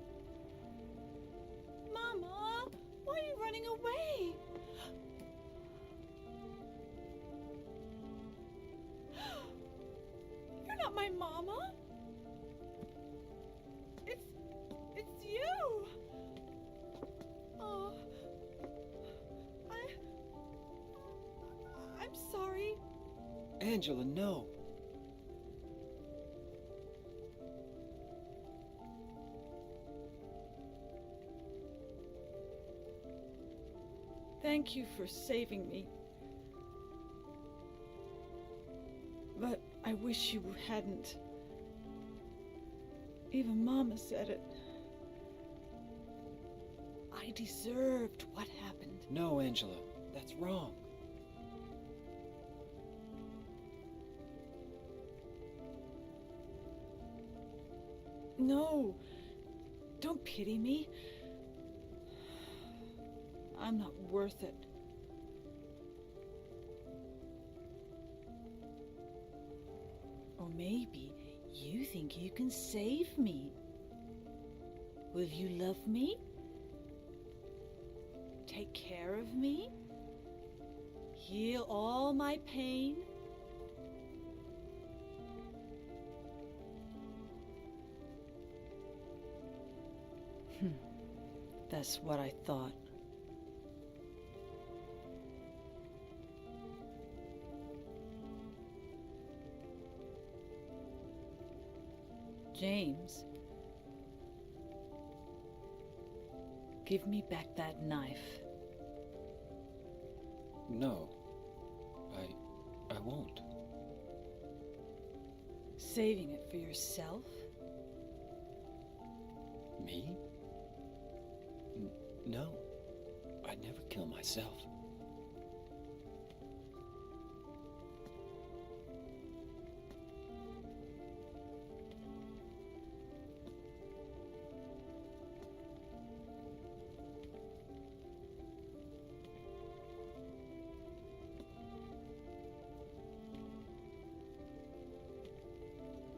Mama, why are you running away? You're not my mama. It's you. Oh, I'm sorry. Angela, no. Thank you for saving me. But I wish you hadn't. Even Mama said it. I deserved what happened. No, Angela, that's wrong. No, don't pity me. I'm not worth it. Or maybe you think you can save me. Will you love me? Take care of me? Heal all my pain? That's what I thought. James, give me back that knife. No, I won't. saving it for yourself? Me? No. I'd never kill myself.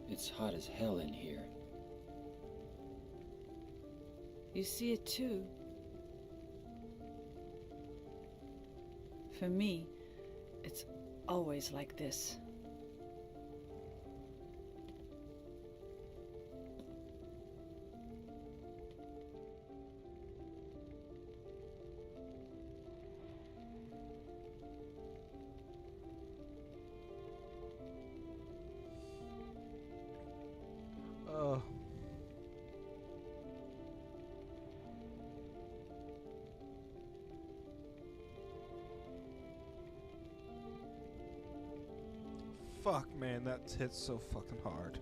It's hot as hell in here. You see it too. For me, it's always like this. Fuck, man, that hits so fucking hard.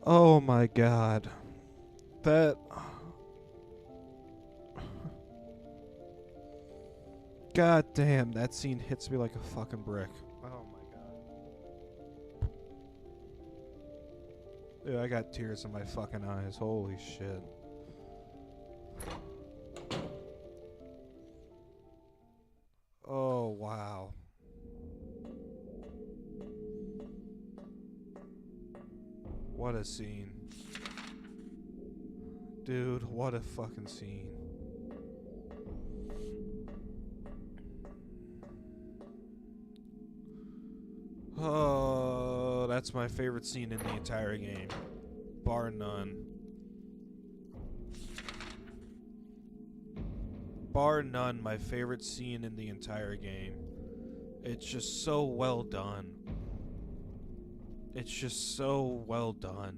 Oh my god. That... God damn, that scene hits me like a fucking brick. Oh my god. Yeah, I got tears in my fucking eyes. Holy shit. Oh, wow. What a scene. Dude, what a fucking scene. Oh, that's my favorite scene in the entire game. Bar none. Bar none, my favorite scene in the entire game. It's just so well done. It's just so well done.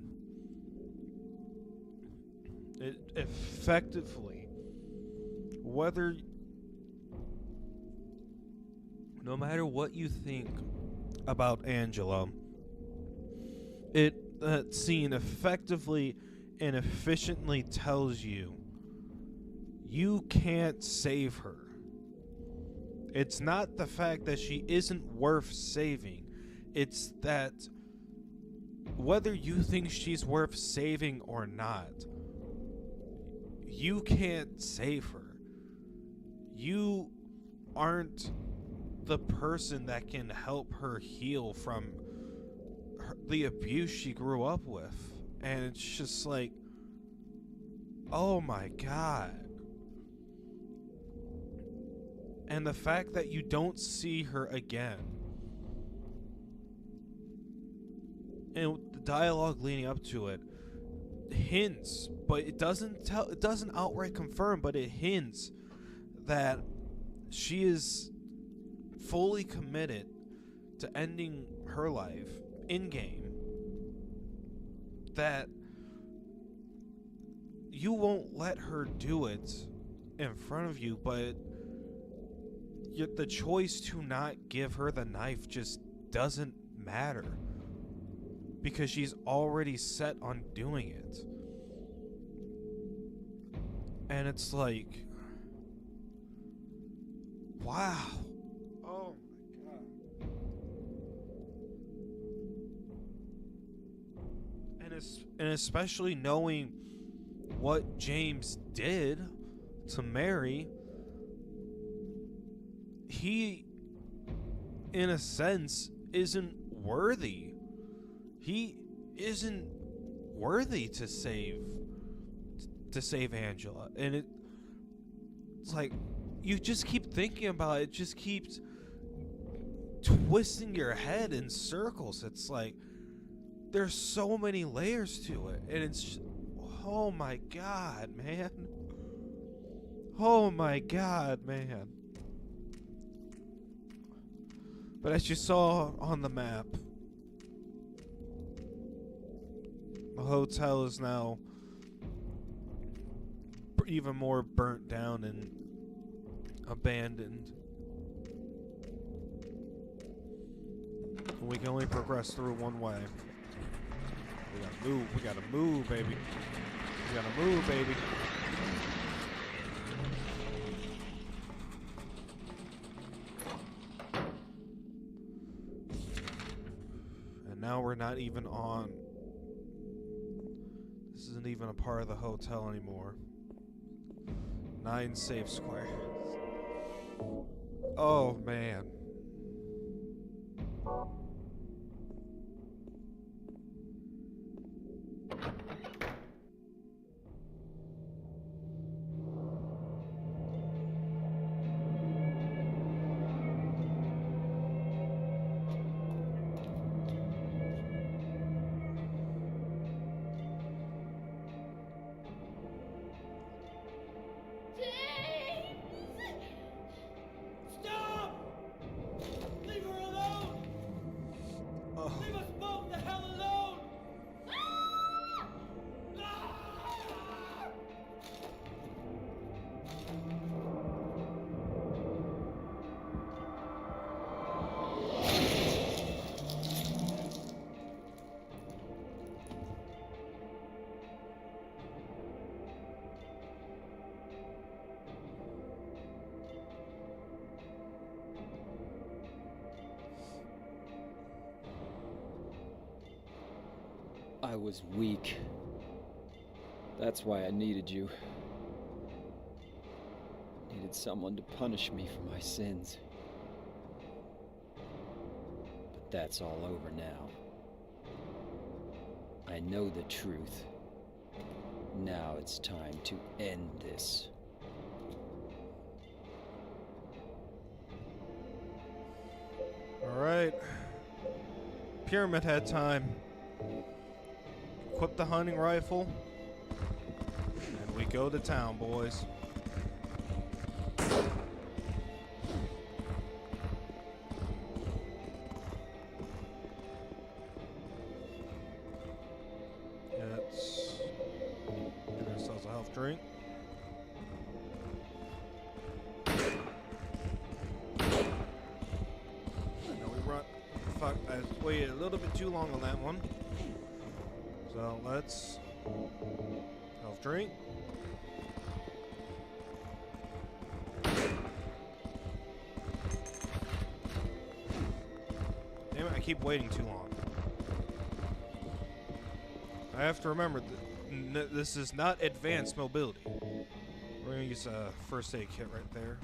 It effectively, whether, no matter what you think about Angela, that scene effectively and efficiently tells you you can't save her. It's not the fact that she isn't worth saving. It's that whether you think she's worth saving or not, you can't save her. You aren't the person that can help her heal from the abuse she grew up with. And it's just like, oh my god. And the fact that you don't see her again, and the dialogue leading up to it hints, but it doesn't outright confirm, but it hints that she is fully committed to ending her life in game. That you won't let her do it in front of you, but the choice to not give her the knife just doesn't matter, because she's already set on doing it. And it's like, wow. Oh my god. And especially knowing what James did to Mary, he, in a sense, isn't worthy. He isn't worthy to save Angela. And it's like, you just keep thinking about it, just keeps twisting your head in circles. It's like, there's so many layers to it, and it's just, oh my god, man. Oh my god, man. But as you saw on the map, the hotel is now even more burnt down and abandoned. We can only progress through one way. We gotta move. We gotta move, baby. We gotta move, baby. And now we're not even on. This isn't even a part of the hotel anymore. 9 Safe Square. Oh, man. Stop! Leave her alone! Leave us both the hell alone! Ah! I was weak. That's why I needed you. Needed someone to punish me for my sins. But that's all over now. I know the truth. Now it's time to end this. Alright. Pyramid Head time. Equip the hunting rifle. And we go to town, boys. Let's get ourselves a health drink. Fuck, I waited a little bit too long on that one. So let's health drink. Damn it, I keep waiting too long. I have to remember that this is not advanced mobility. We're gonna use a first aid kit right there.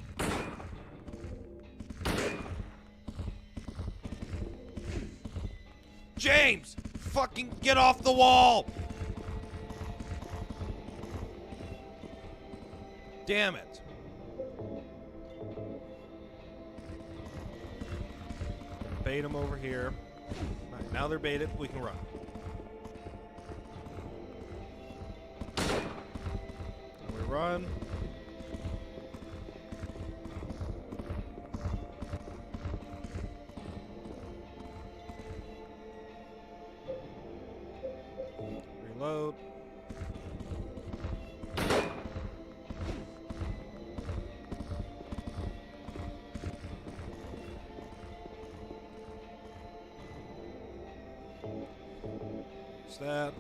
James! Fucking get off the wall! Damn it. Bait them over here. Alright, now they're baited, we can run. And we run. Reload. What's that?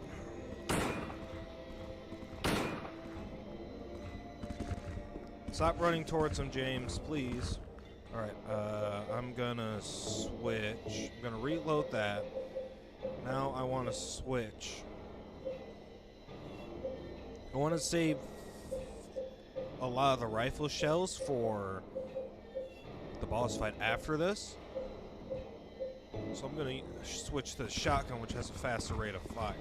Stop running towards him, James, please. Alright, I'm gonna switch. I'm gonna reload that. Now I want to switch. I want to save a lot of the rifle shells for the boss fight after this. So I'm going to switch to the shotgun, which has a faster rate of fire.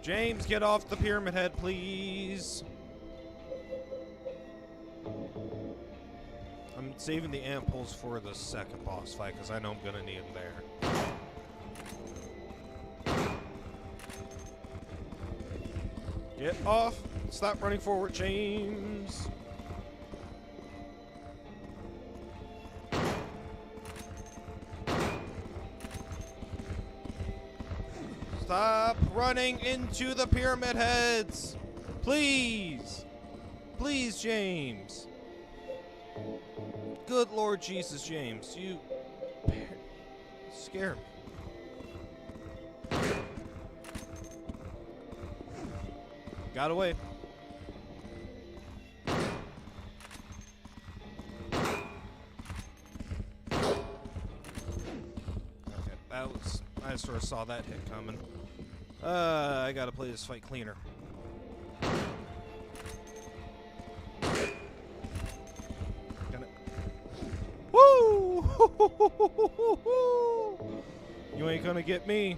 James, get off the pyramid head, please. I'm saving the ampoules for the second boss fight because I know I'm going to need them there. Get off. Stop running forward, James. Stop running into the pyramid heads. Please. Please, James. Good Lord Jesus, James, you scare me. Got away. I sort of saw that hit coming. I gotta play this fight cleaner. Gonna... Woo! You ain't gonna get me.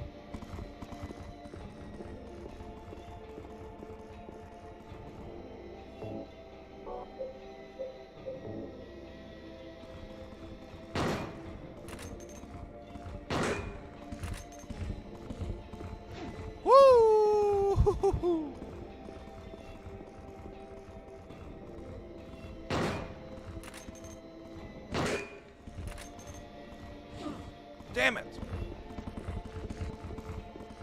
Damn it!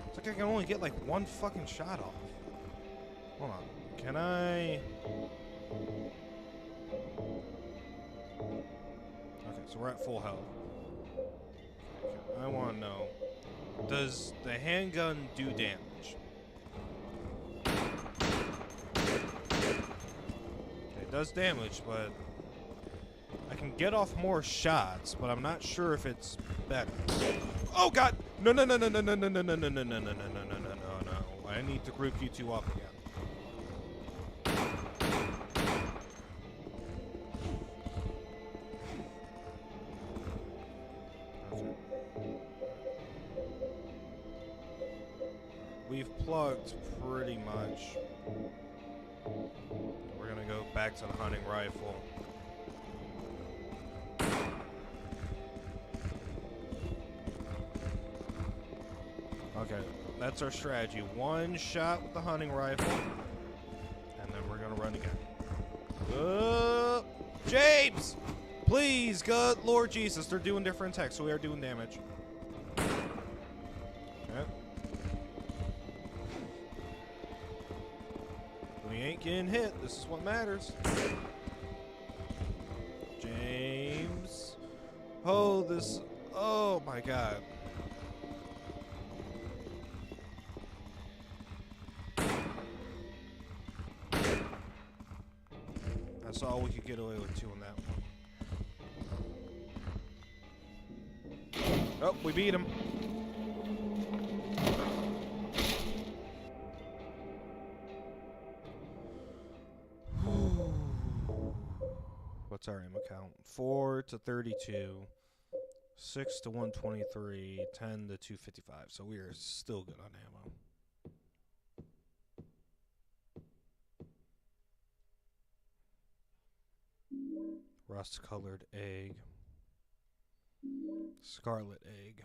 It's like I can only get like one fucking shot off. Hold on. Can I... Okay, so we're at full health. I want to know, does the handgun do damage? It does damage, but I can get off more shots, but I'm not sure if it's better. Oh god! No no no no no no no no no no no no no no no no no no. I need to group you two up again. We've plugged pretty much. We're gonna go back to the hunting rifle. Okay, that's our strategy. One shot with the hunting rifle, and then we're gonna run again. James! Please, good Lord Jesus, they're doing different attacks, so we are doing damage. Okay. We ain't getting hit. This is what matters. James. Oh, this... Oh, my God. That's all we could get away with, too, on that one. Oh, we beat him. What's our ammo count? 4 to 32, 6 to 123, 10 to 255. So we are still good on ammo. Rust-colored egg. Scarlet egg.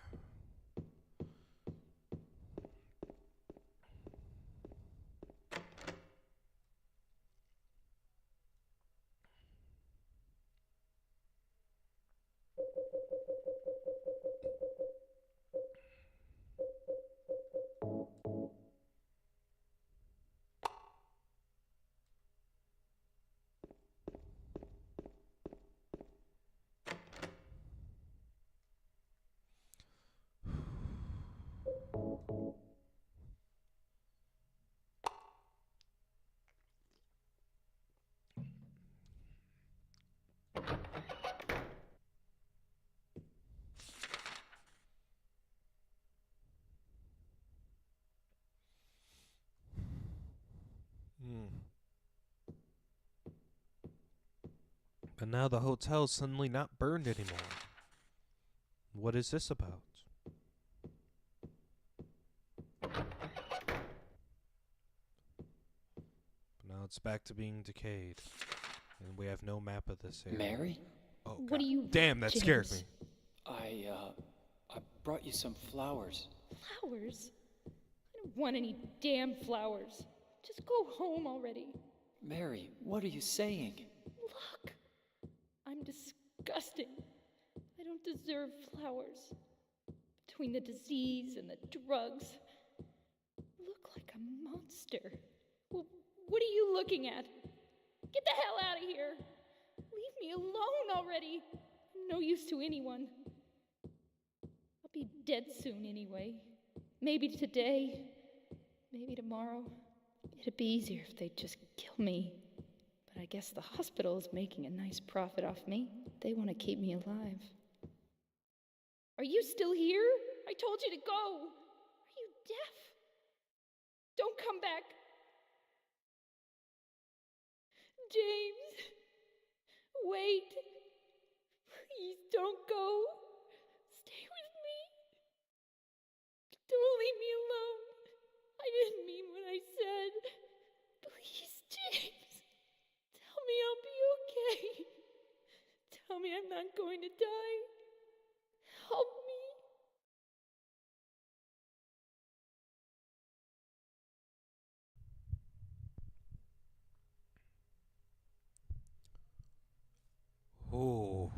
But now the hotel's suddenly not burned anymore. What is this about? But now it's back to being decayed. And we have no map of this area. Mary? Oh, What God. do you... Damn, that scared me. James? I brought you some flowers. Flowers? I don't want any damn flowers. Just go home already. Mary, what are you saying? Look! I'm disgusting. I don't deserve flowers. Between the disease and the drugs, I look like a monster. Well, what are you looking at? Get the hell out of here! Leave me me alone already. I'm no use to anyone. I'll be dead soon anyway. Maybe today, maybe tomorrow. It'd be easier if they'd just kill me. But I guess the hospital is making a nice profit off me. They want to keep me alive. Are you still here? I told you to go. Are you deaf? Don't come back. James, wait. Please don't go. Stay with me. Don't leave me alone. I didn't mean what I said. Please, James. Tell me I'll be okay. Tell me I'm not going to die. Help me. Oh.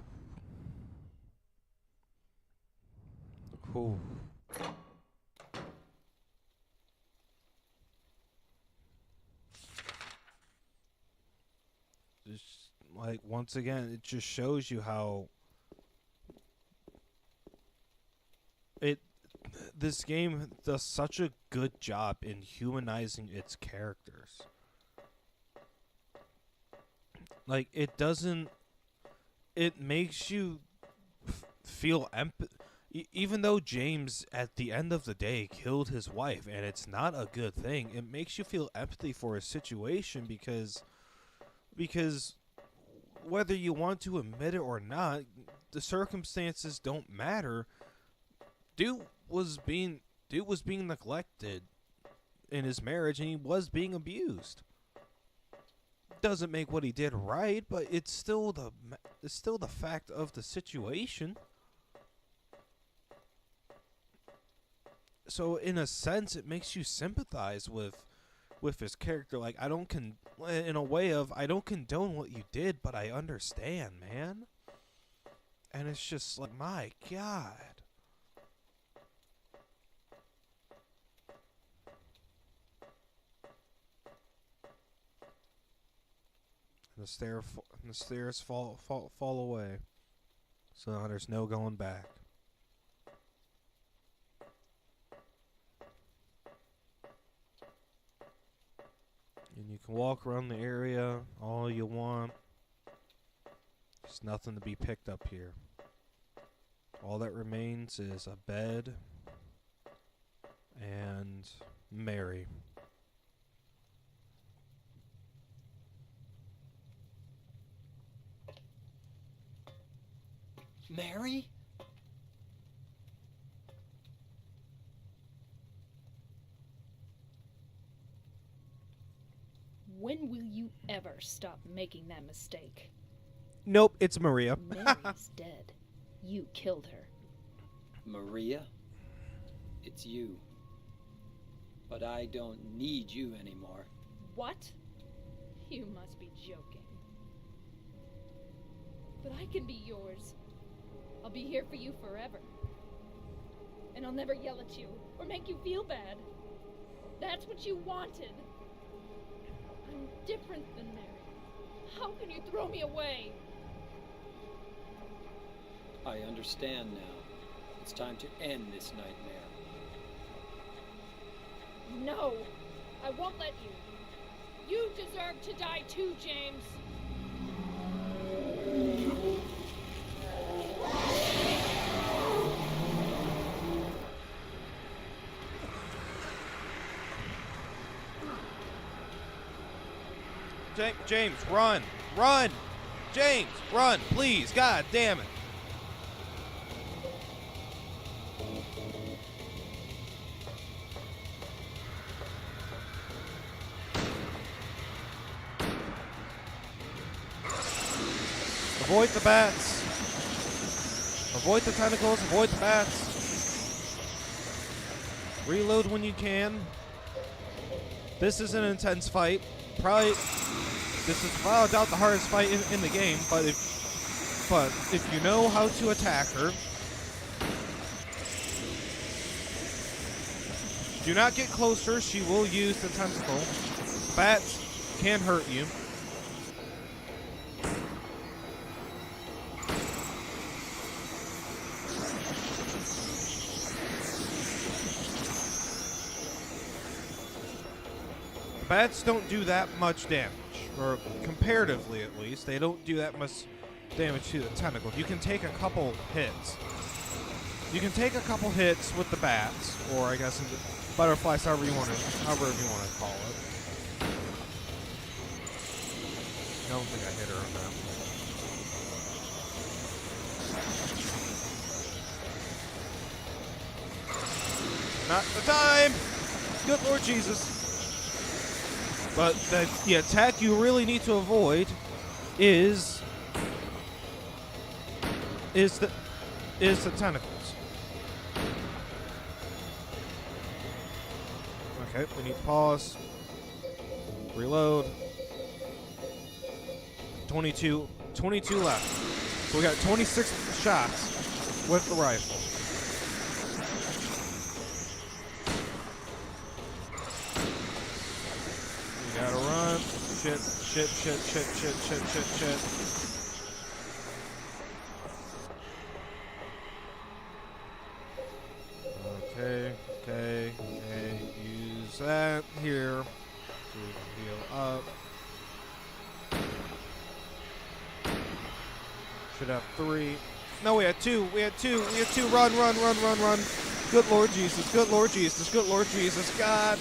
Oh. Just like once again, it just shows you how this game does such a good job in humanizing its characters. Like it makes you feel empathy. Even though James, at the end of the day, killed his wife, and it's not a good thing, it makes you feel empathy for his situation because whether you want to admit it or not, the circumstances don't matter. Dude was being neglected in his marriage, and he was being abused. Doesn't make what he did right, but it's still the fact of the situation. So in a sense, it makes you sympathize with his character. Like I don't condone what you did, but I understand, man. And it's just like, my God. And the stairs fall away. So now there's no going back. And you can walk around the area all you want. There's nothing to be picked up here. All that remains is a bed and Mary. Mary? When will you ever stop making that mistake? Nope, it's Maria. Mary's dead. You killed her. Maria? It's you. But I don't need you anymore. What? You must be joking. But I can be yours. I'll be here for you forever. And I'll never yell at you or make you feel bad. That's what you wanted. I'm different than Mary. How can you throw me away? I understand now. It's time to end this nightmare. No, I won't let you. You deserve to die too, James. James, run! Run! James, run! Please, God damn it! Avoid the bats. Avoid the tentacles, avoid the bats. Reload when you can. This is an intense fight. This is without doubt the hardest fight in the game, but if you know how to attack her, do not get closer. She will use the tentacle. Bats can hurt you. bats don't do that much damage, or comparatively at least, they don't do that much damage to the tentacle. You can take a couple hits. You can take a couple hits with the bats, or I guess butterflies, however you want to call it. I don't think I hit her on that one. Not the time! Good Lord Jesus. But the attack you really need to avoid is the tentacles. Okay, we need to pause. Reload. 22 left. So we got 26 shots with the rifle. We gotta run. Shit. Okay. Use that here so we can heal up. Should have 3. No, we had 2. Run. Good Lord Jesus. God.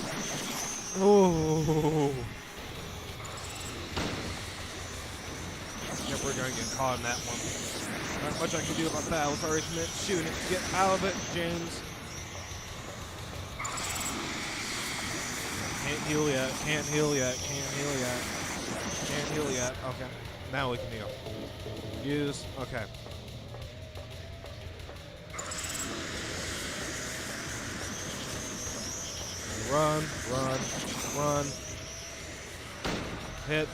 Oh. Yep, we're gonna get caught in that one. Not much I can do about that. I was already shooting it. Get out of it, James. Can't heal yet. Okay. Now we can heal. Use. Okay. Run. Hit.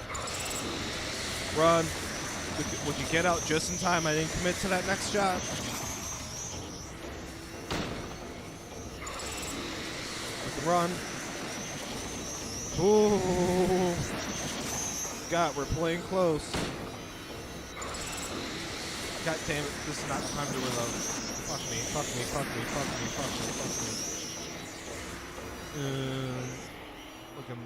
Run. We could get out just in time. I didn't commit to that next shot. We can run. Ooh. God, we're playing close. God damn it, this is not the time to reload. Fuck me. Look, I'm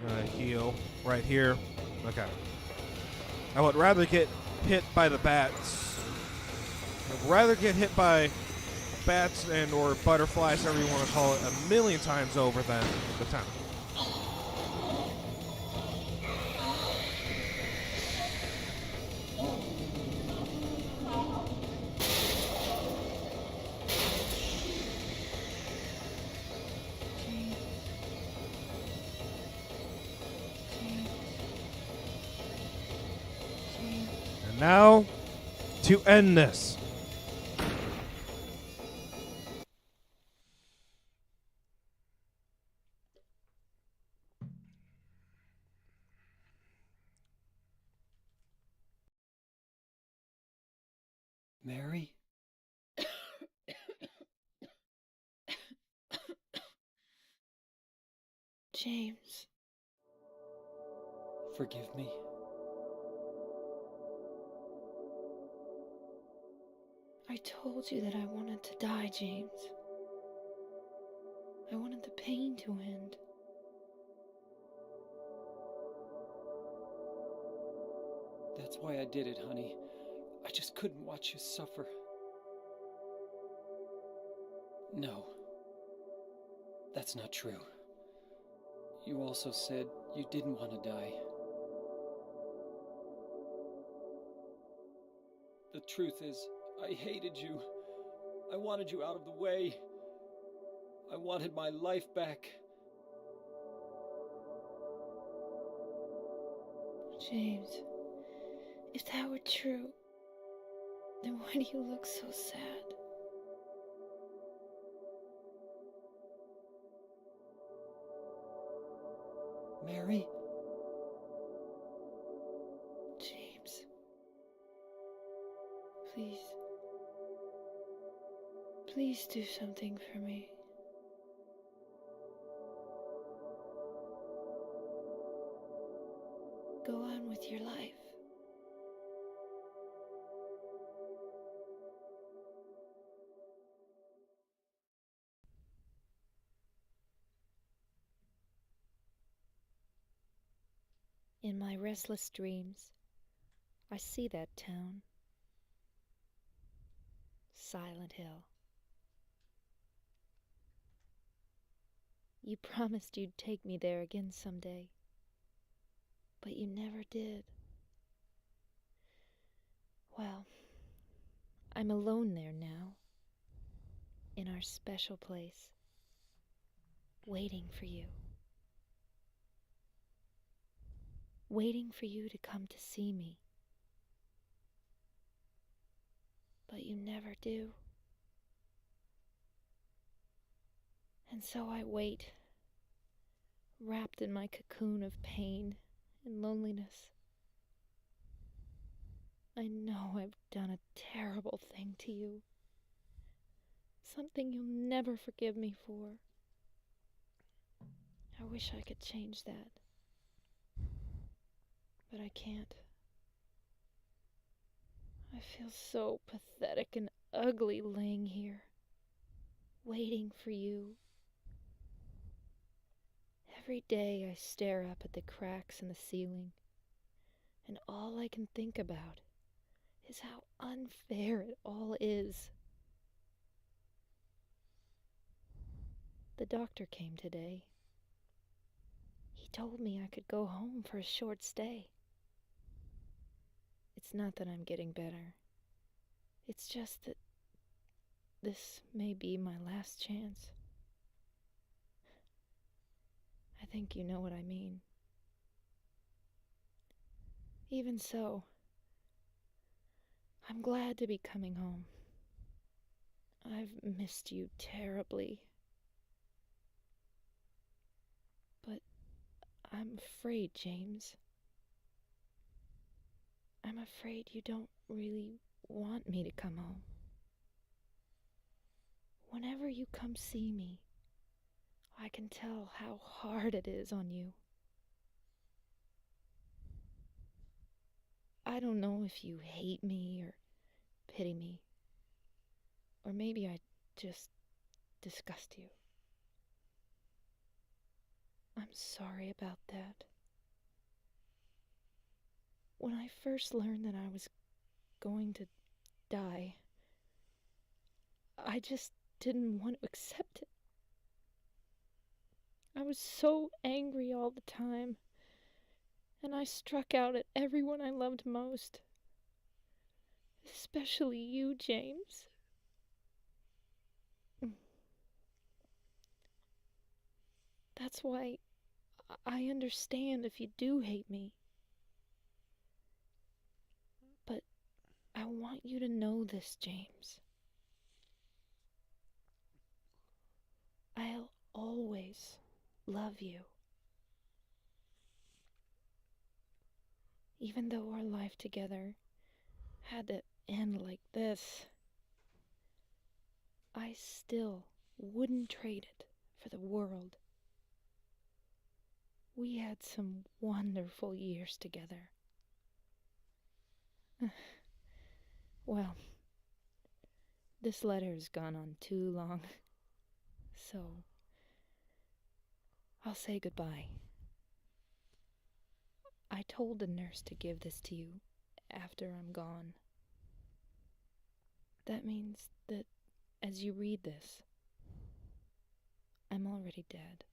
gonna heal right here. Okay. I would rather get hit by the bats. I'd rather get hit by bats and or butterflies, however you want to call it, a million times over than the tentacle. Now, to end this. Mary? James. Forgive me. I told you that I wanted to die, James. I wanted the pain to end. That's why I did it, honey. I just couldn't watch you suffer. No. That's not true. You also said you didn't want to die. The truth is, I hated you. I wanted you out of the way. I wanted my life back. James, if that were true, then why do you look so sad? Mary? James. Please. Please do something for me. Go on with your life. In my restless dreams, I see that town. Silent Hill. You promised you'd take me there again someday, but you never did. Well, I'm alone there now, in our special place, waiting for you. Waiting for you to come to see me. But you never do. And so I wait, wrapped in my cocoon of pain and loneliness. I know I've done a terrible thing to you. Something you'll never forgive me for. I wish I could change that. But I can't. I feel so pathetic and ugly laying here, waiting for you. Every day I stare up at the cracks in the ceiling, and all I can think about is how unfair it all is. The doctor came today. He told me I could go home for a short stay. It's not that I'm getting better. It's just that this may be my last chance. I think you know what I mean. Even so, I'm glad to be coming home. I've missed you terribly. But I'm afraid, James. I'm afraid you don't really want me to come home. Whenever you come see me, I can tell how hard it is on you. I don't know if you hate me or pity me, or maybe I just disgust you. I'm sorry about that. When I first learned that I was going to die, I just didn't want to accept it. I was so angry all the time, and I struck out at everyone I loved most. Especially you, James. That's why I understand if you do hate me. But I want you to know this, James. I'll always love you. Even though our life together had to end like this, I still wouldn't trade it for the world. We had some wonderful years together. Well, this letter has gone on too long, so I'll say goodbye. I told the nurse to give this to you after I'm gone. That means that as you read this, I'm already dead.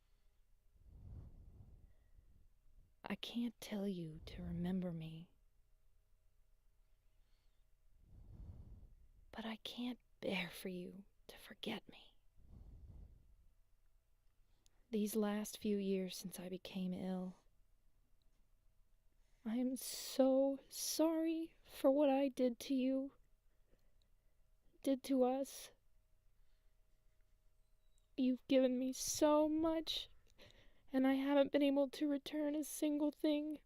I can't tell you to remember me, but I can't bear for you to forget me. These last few years since I became ill, I am so sorry for what I did to you, did to us. You've given me so much, and I haven't been able to return a single thing.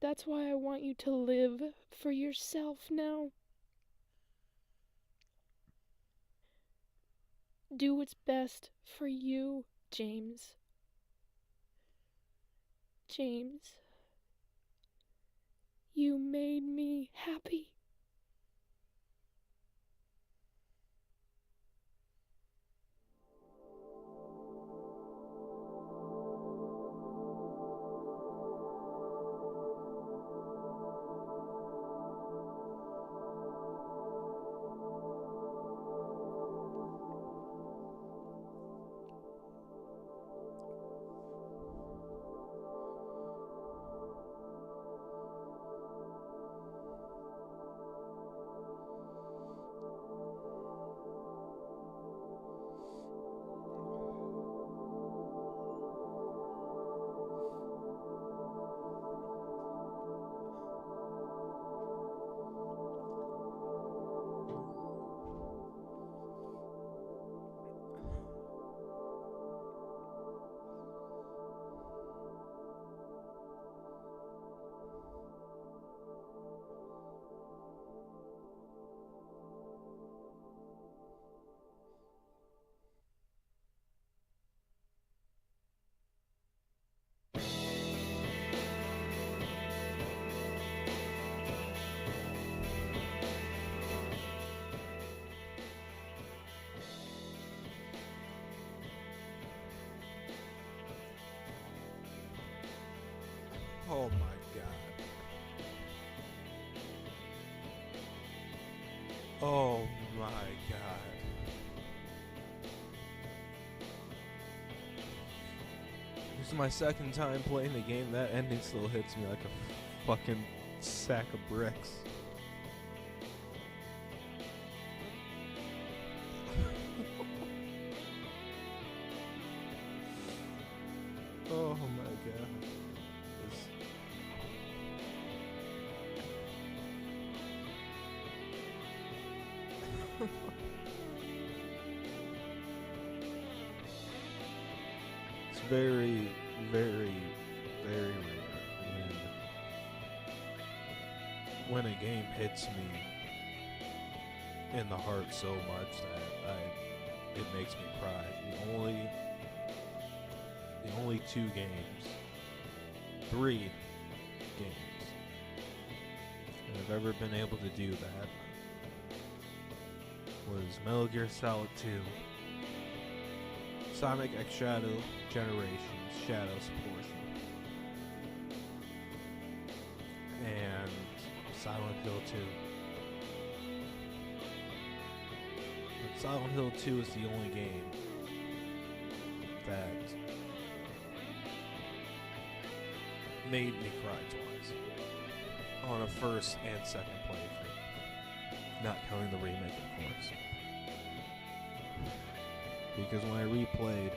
That's why I want you to live for yourself now. Do what's best for you, James. James, you made me happy. Oh my god. Oh my god. This is my second time playing the game. That ending still hits me like a fucking sack of bricks. Oh my god. This- It's very, very, very rare when a game hits me in the heart so much that it makes me cry. The only 2 games, 3 games that I've ever been able to do that was Metal Gear Solid 2, Sonic X Shadow Generations, Shadow's Portion, and Silent Hill 2. But Silent Hill 2 is the only game that made me cry twice on a first and second playthrough, not counting the remake, of course. Because when I replayed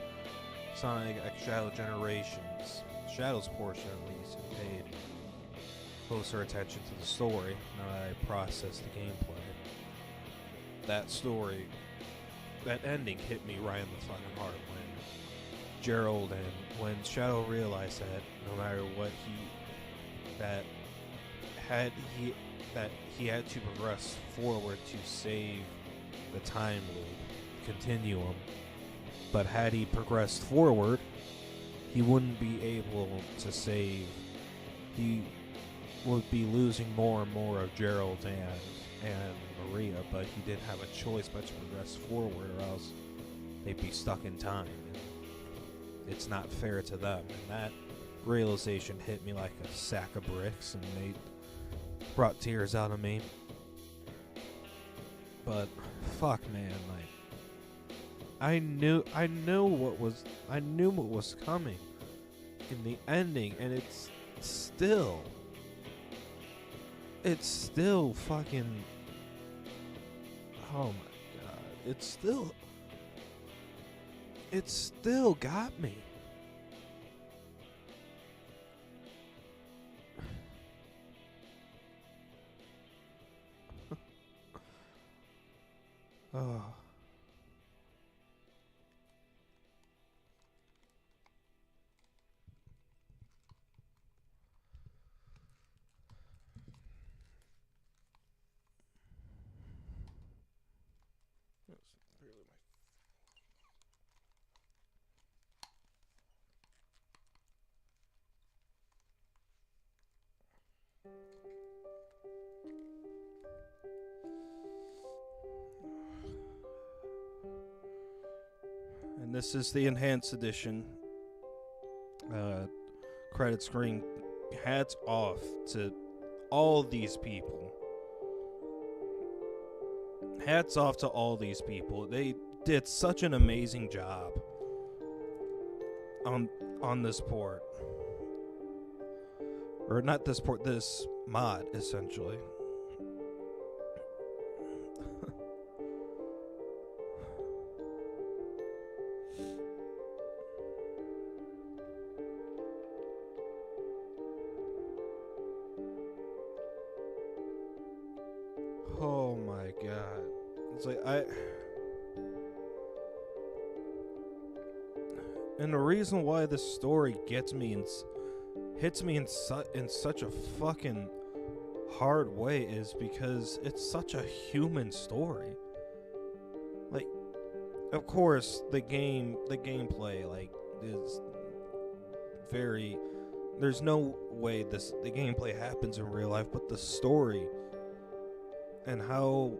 Sonic X Shadow Generations, Shadow's Portion at least, and paid closer attention to the story, now that I processed the gameplay, that story, that ending hit me right in the fucking heart when Gerald and when Shadow realized that no matter what he had to progress forward to save the time loop continuum, but had he progressed forward, he wouldn't be able to save. He would be losing more and more of Gerald and Maria, but he didn't have a choice but to progress forward, or else they'd be stuck in time. And it's not fair to them, and that realization hit me like a sack of bricks, and they brought tears out of me. But fuck, man, like I knew what was coming in the ending, and it's still fucking, oh my god, it still got me. Oh. That's barely my. And this is the enhanced edition. Credit screen. Hats off to all these people. Hats off to all these people. They did such an amazing job on this port. Or not this port, this mod, essentially. Oh my god. It's like and the reason why this story gets me and hits me in such a fucking hard way is because it's such a human story. Like, of course, the gameplay like is very. There's no way the gameplay happens in real life, but the story and how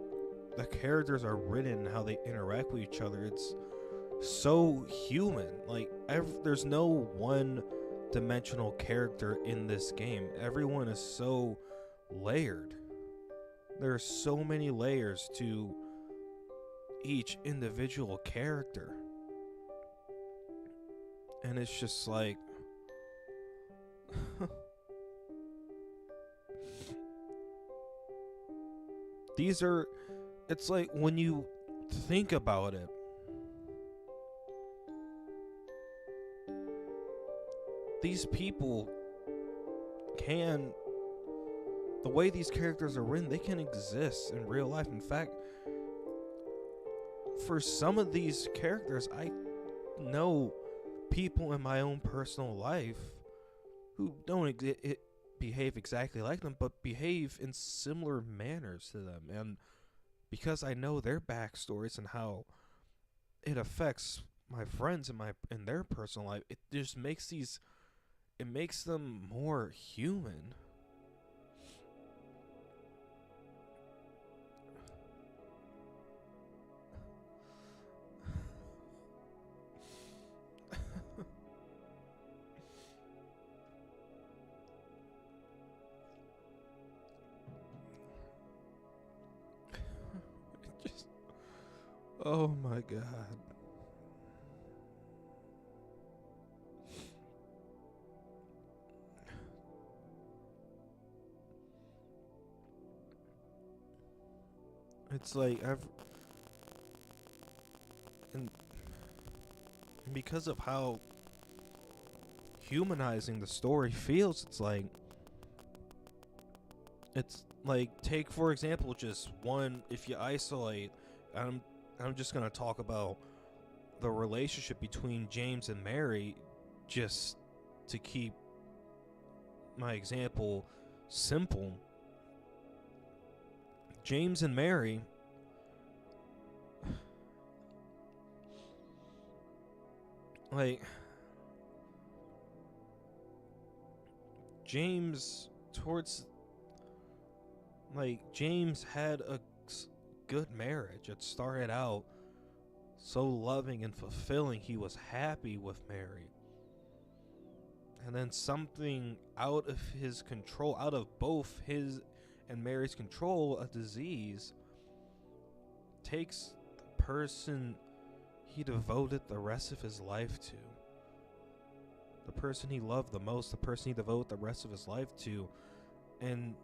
the characters are written, how they interact with each other, it's so human. Like, there's no one dimensional character in this game. Everyone is so layered. There are so many layers to each individual character. And it's just like it's like when you think about it, these people the way these characters are written, they can exist in real life. In fact, for some of these characters, I know people in my own personal life who don't behave exactly like them, but behave in similar manners to them. And because I know their backstories and how it affects my friends in their personal life, it just makes them more human. Oh my god. It's like and because of how humanizing the story feels, it's like take for example just one, if you isolate, I'm just going to talk about the relationship between James and Mary just to keep my example simple. James and Mary, James had a good marriage. It started out so loving and fulfilling. He was happy with Mary. And then something out of his control, out of both his and Mary's control, a disease, takes the person he devoted the rest of his life to. The person he loved the most, the person he devoted the rest of his life to, and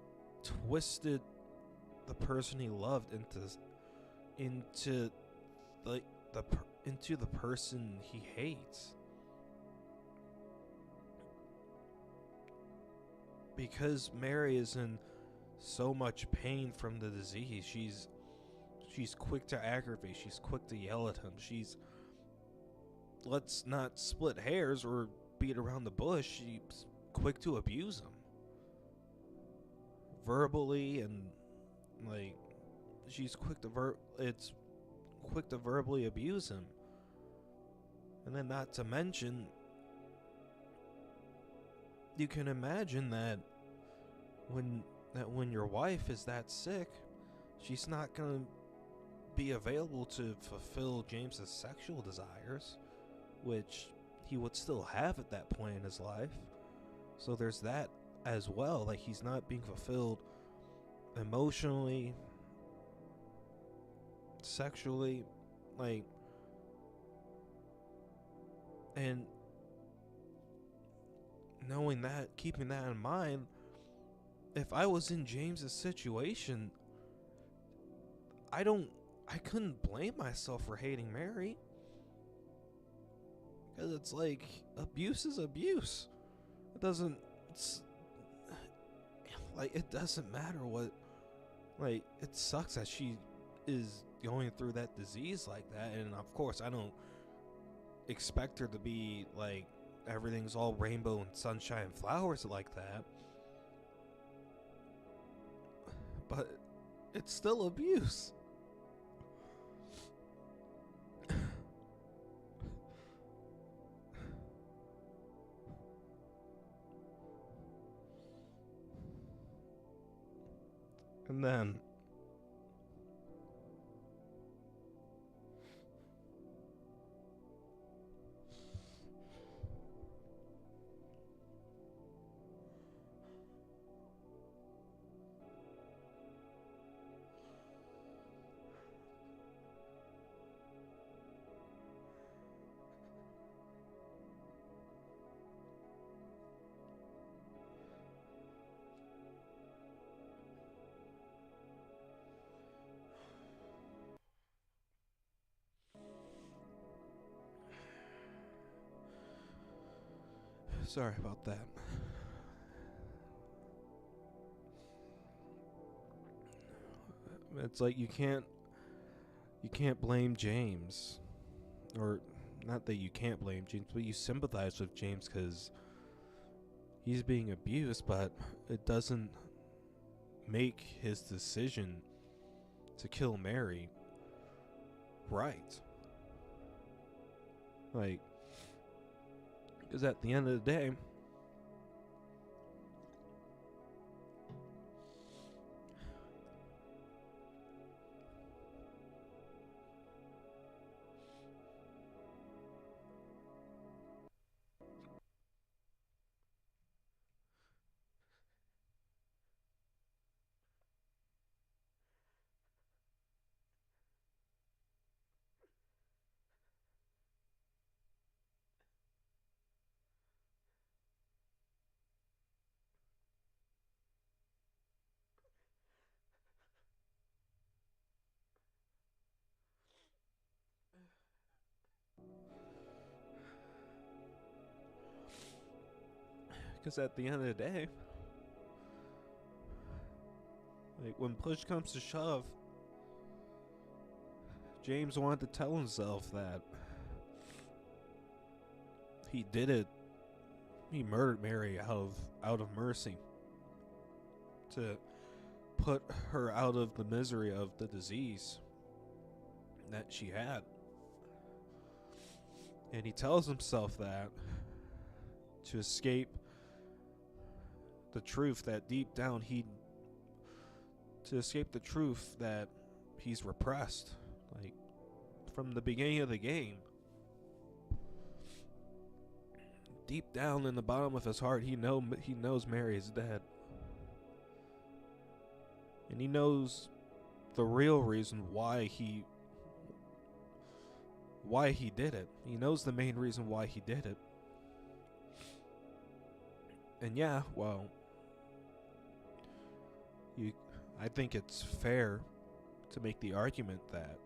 twisted the person he loved into the person he hates. Because Mary is in so much pain from the disease, she's quick to aggravate, she's quick to yell at him, let's not split hairs or beat around the bush, she's quick to abuse him. Verbally, and she's quick to verbally abuse him. And then not to mention, you can imagine that when your wife is that sick, she's not going to be available to fulfill James's sexual desires, which he would still have at that point in his life. So there's that as well, he's not being fulfilled emotionally, sexually, and knowing that, keeping that in mind, if I was in James's situation, I couldn't blame myself for hating Mary, because it's abuse is abuse. It doesn't matter what, it sucks that she is going through that disease like that, and of course I don't expect her to be everything's all rainbow and sunshine and flowers like that, but it's still abuse. And then Sorry about that. It's like you can't blame James, or not that you can't blame James, but you sympathize with James because he's being abused, but it doesn't make his decision to kill Mary right. Like, because at the end of the day, like when push comes to shove, James wanted to tell himself that he did it. He murdered Mary out of mercy, to put her out of the misery of the disease that she had. And he tells himself that to escape the truth that deep down to escape the truth that he's repressed, like from the beginning of the game. Deep down in the bottom of his heart, he knows Mary is dead. And he knows the real reason why he did it. He knows the main reason why he did it. And yeah, well, I think it's fair to make the argument that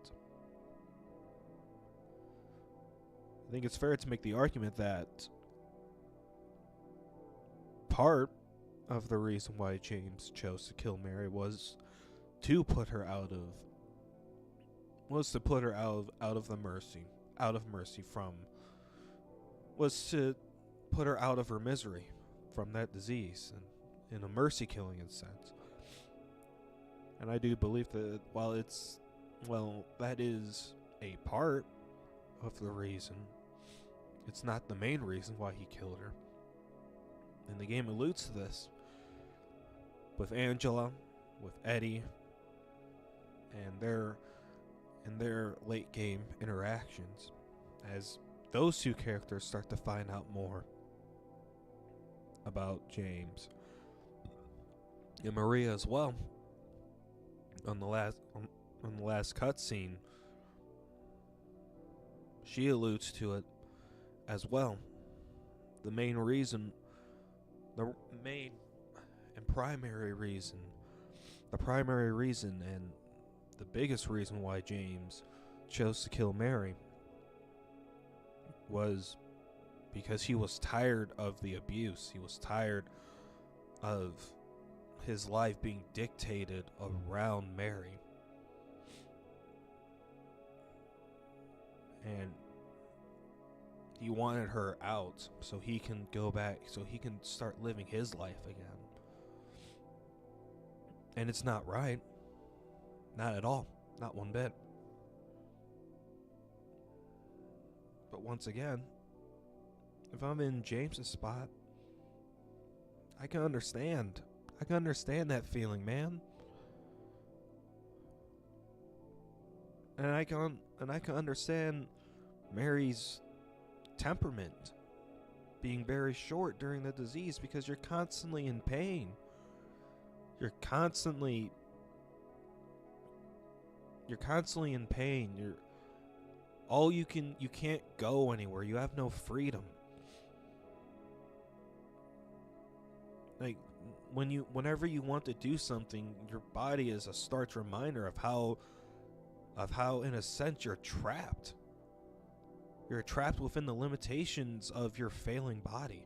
part of the reason why James chose to kill Mary was to put her out of her misery from that disease, and in a mercy killing in a sense. And I do believe that that is a part of the reason, it's not the main reason why he killed her. And the game alludes to this with Angela, with Eddie, and their late game interactions, as those two characters start to find out more about James. And Maria as well. On the last cutscene, she alludes to it as well. The main and primary reason, and the biggest reason why James chose to kill Mary was because he was tired of the abuse. He was tired of his life being dictated around Mary. And he wanted her out so he can go back, so he can start living his life again. And it's not right. Not at all. Not one bit. But once again, if I'm in James's spot, I can understand. I can understand that feeling, man. And I can understand Mary's temperament being very short during the disease, because you're constantly in pain. You're constantly in pain. You can't go anywhere. You have no freedom. Like whenever you want to do something, your body is a stark reminder of how in a sense you're trapped. You're trapped within the limitations of your failing body.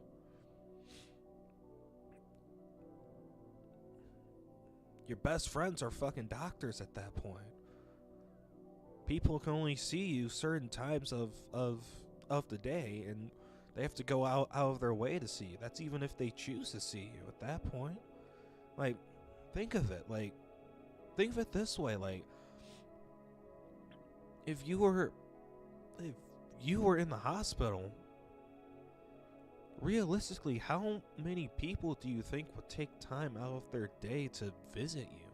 your best friends are fucking doctors at that point. People can only see you certain times of the day, and they have to go out of their way to see you. That's even if they choose to see you at that point. Like, think of it. Like, think of it this way. Like, if you were in the hospital, realistically, how many people do you think would take time out of their day to visit you?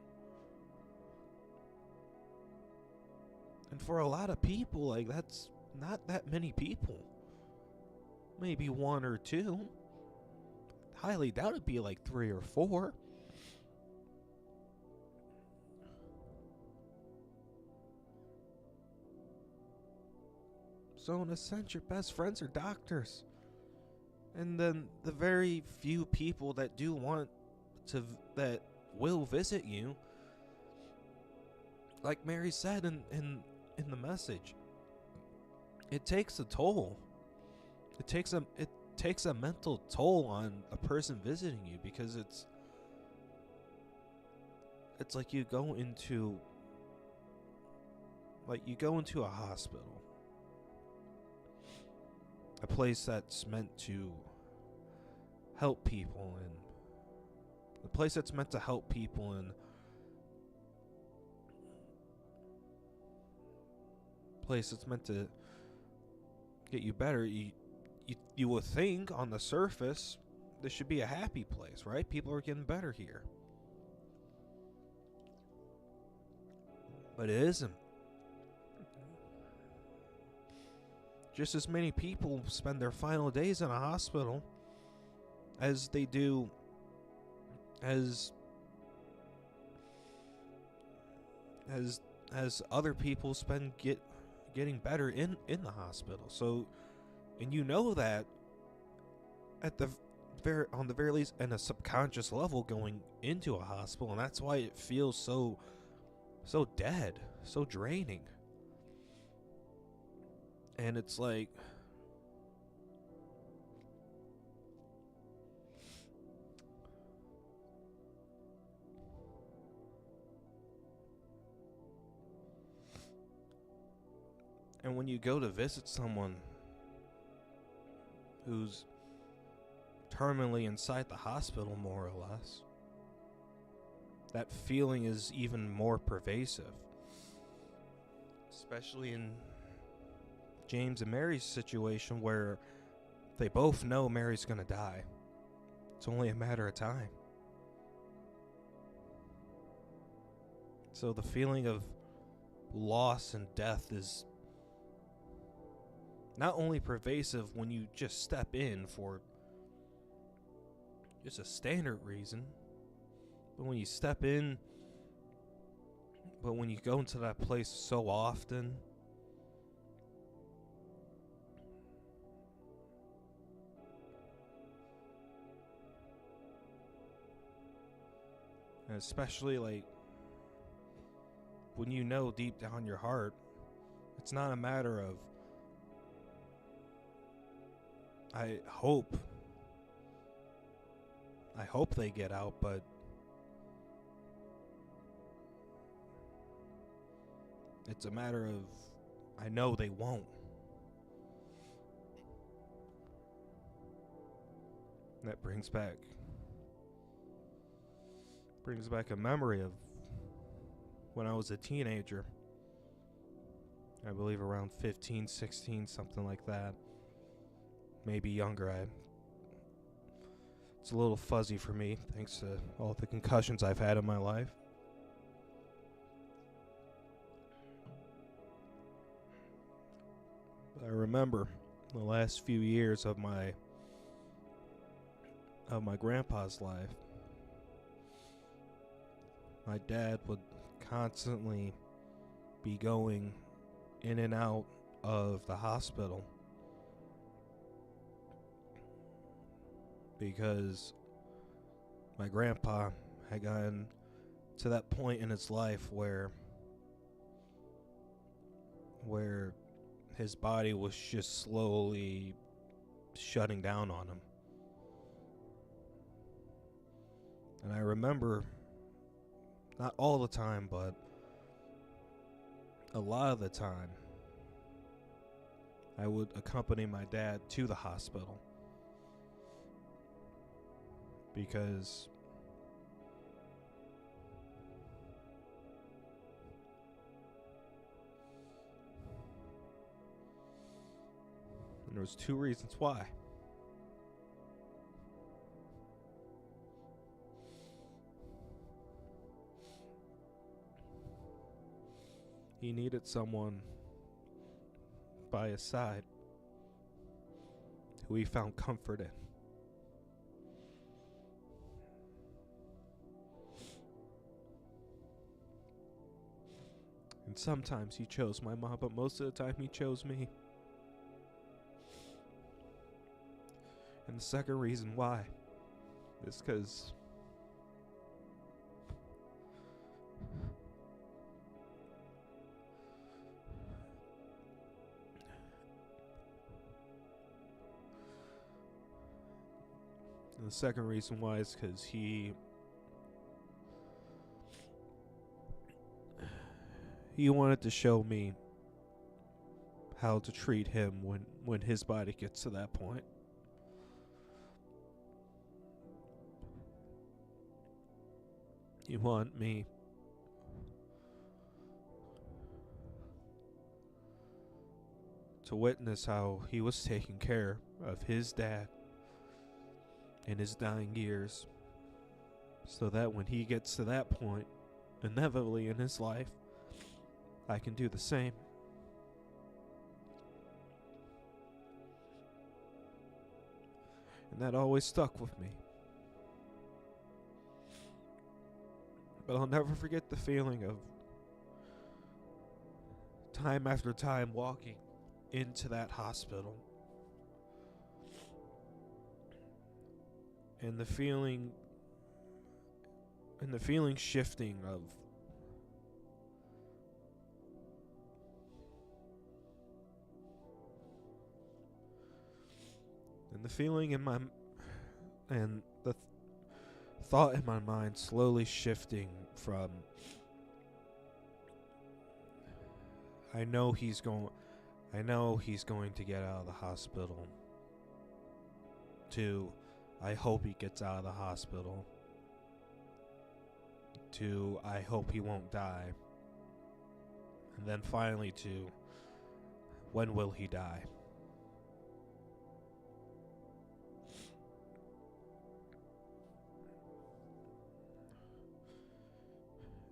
And for a lot of people, like, that's not that many people. Maybe one or two. Highly doubt it'd be like 3 or 4. So in a sense, your best friends are doctors. And then the very few people that do want to, that will visit you, like Mary said in the message, it takes a toll. It takes a mental toll on a person visiting you, because it's like you go into a hospital, a place that's meant to help people, and the place that's meant to help people and place that's meant to get you better. You would think on the surface this should be a happy place, right? People are getting better here, but it isn't. Just as many people spend their final days in a hospital as they do as other people spend getting better in the hospital. So, and you know that at the on the very least, in a subconscious level, going into a hospital, and that's why it feels so dead, so draining. And it's like, and when you go to visit someone who's terminally inside the hospital, more or less, that feeling is even more pervasive. Especially in James and Mary's situation, where they both know Mary's gonna die. It's only a matter of time. So the feeling of loss and death is not only pervasive when you just step in for just a standard reason, but when you step in, but when you go into that place so often, and especially like when you know deep down your heart, it's not a matter of I hope they get out, but it's a matter of I know they won't. And that brings back a memory of when I was a teenager. I believe around 15, 16, something like that. Maybe younger. It's a little fuzzy for me, thanks to all the concussions I've had in my life. But I remember the last few years of my grandpa's life. My dad would constantly be going in and out of the hospital because my grandpa had gotten to that point in his life where his body was just slowly shutting down on him. And I remember not all the time, but a lot of the time, I would accompany my dad to the hospital. Because and there was 2 reasons why. He needed someone by his side who he found comfort in. And sometimes he chose my mom, but most of the time he chose me. And the second reason why is because he wanted to show me how to treat him when his body gets to that point. He wanted me to witness how he was taking care of his dad in his dying years, so that when he gets to that point, inevitably in his life, I can do the same. And that always stuck with me. But I'll never forget the feeling of time after time walking into that hospital. And the feeling shifting of the feeling in my and the thought in my mind slowly shifting from I know he's going to get out of the hospital to I hope he gets out of the hospital to I hope he won't die, and then finally to when will he die?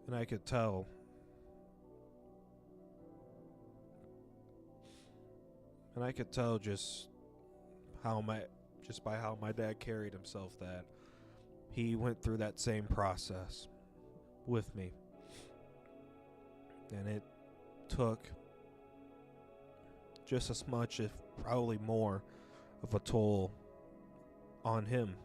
And I could tell just by how my dad carried himself that he went through that same process with me. And it took just as much, if probably more, of a toll on him.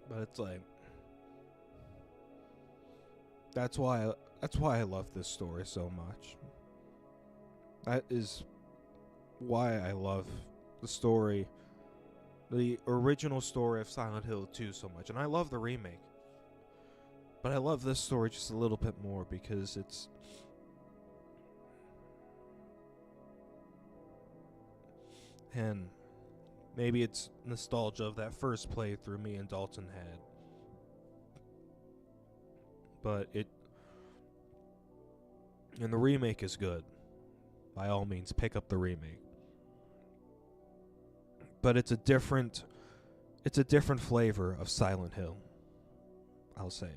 But it's like that's why I love this story so much. That is why I love the original story of Silent Hill 2 so much. And I love the remake. But I love this story just a little bit more because it's and maybe it's nostalgia of that first playthrough me and Dalton had. But and the remake is good. By all means, pick up the remake. But it's a different flavor of Silent Hill. I'll say.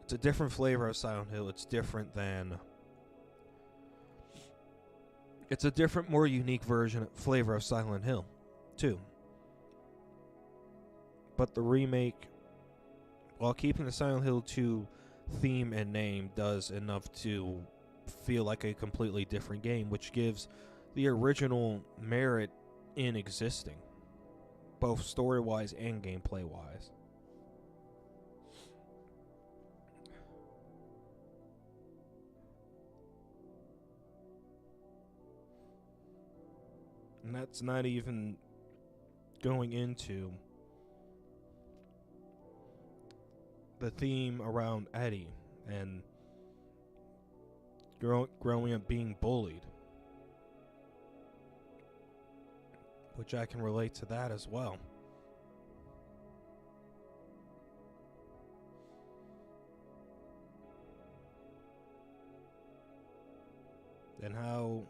It's a different flavor of Silent Hill. It's different than It's a different, more unique flavor of Silent Hill, too. But the remake, while keeping the Silent Hill 2 theme and name, does enough to feel like a completely different game, which gives the original merit in existing, both story-wise and gameplay-wise. And that's not even going into the theme around Eddie and growing up being bullied, which I can relate to that as well. And how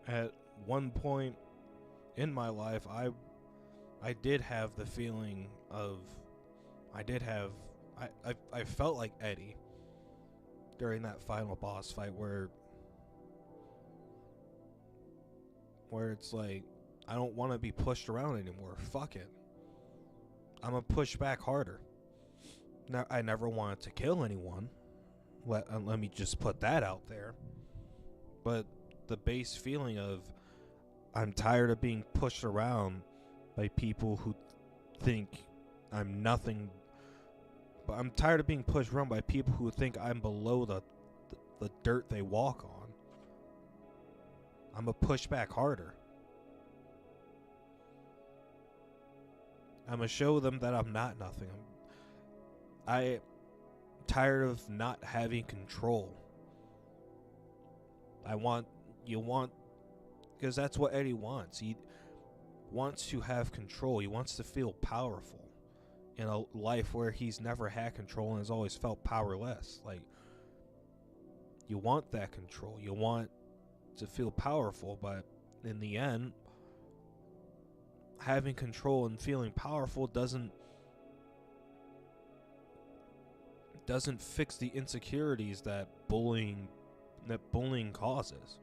at one point in my life I did have the feeling of I felt like Eddie during that final boss fight where it's like, I don't want to be pushed around anymore. Fuck it. I'm gonna push back harder. Now, I never wanted to kill anyone. Let me just put that out there. But the base feeling of, I'm tired of being pushed around by people who think I'm nothing. But I'm tired of being pushed around by people who think I'm below the dirt they walk on. I'm gonna push back harder. I'm gonna show them that I'm not nothing. I'm tired of not having control. Because that's what Eddie wants. He wants to have control. He wants to feel powerful in a life where he's never had control and has always felt powerless. Like, you want that control. You want to feel powerful, but in the end, having control and feeling powerful doesn't fix the insecurities that bullying causes.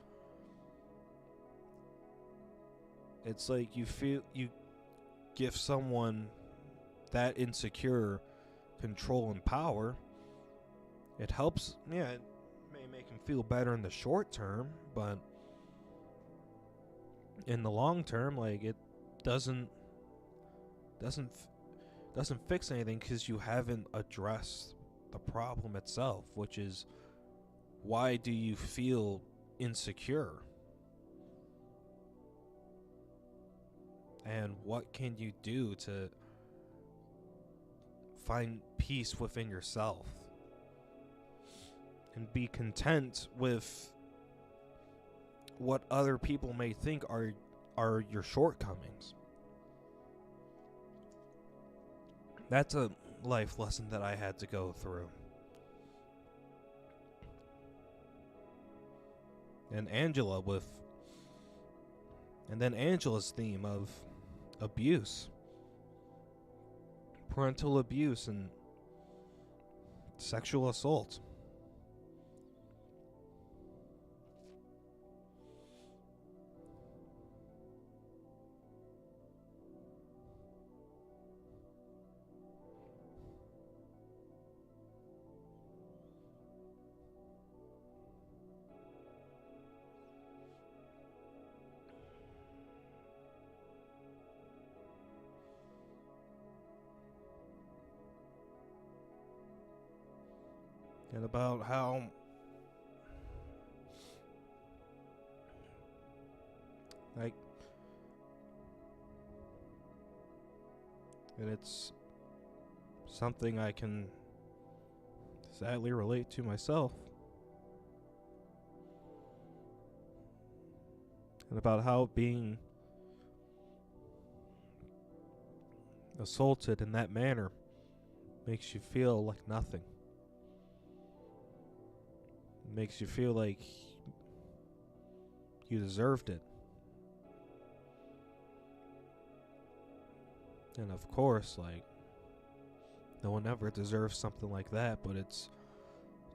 It's like you give someone that insecure control and power. It helps, yeah, it may make them feel better in the short term, but in the long term, like, it doesn't fix anything, because you haven't addressed the problem itself, which is, why do you feel insecure? And what can you do to find peace within yourself and be content with what other people may think are your shortcomings? That's a life lesson that I had to go through. And then Angela's theme of abuse, parental abuse, and sexual assault. And about how and it's something I can sadly relate to myself. And about how being assaulted in that manner makes you feel like nothing. It makes you feel like you deserved it. And of course, like, no one ever deserves something like that, but it's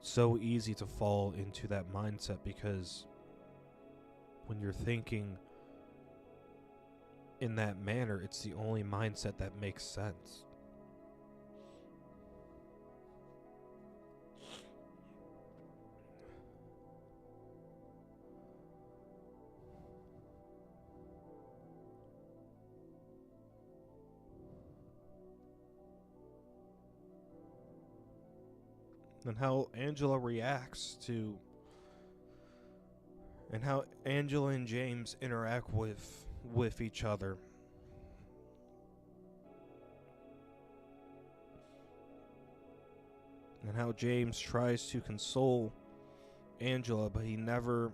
so easy to fall into that mindset because when you're thinking in that manner, it's the only mindset that makes sense. And how Angela reacts to, and how Angela and James interact with each other. And how James tries to console Angela, but he never,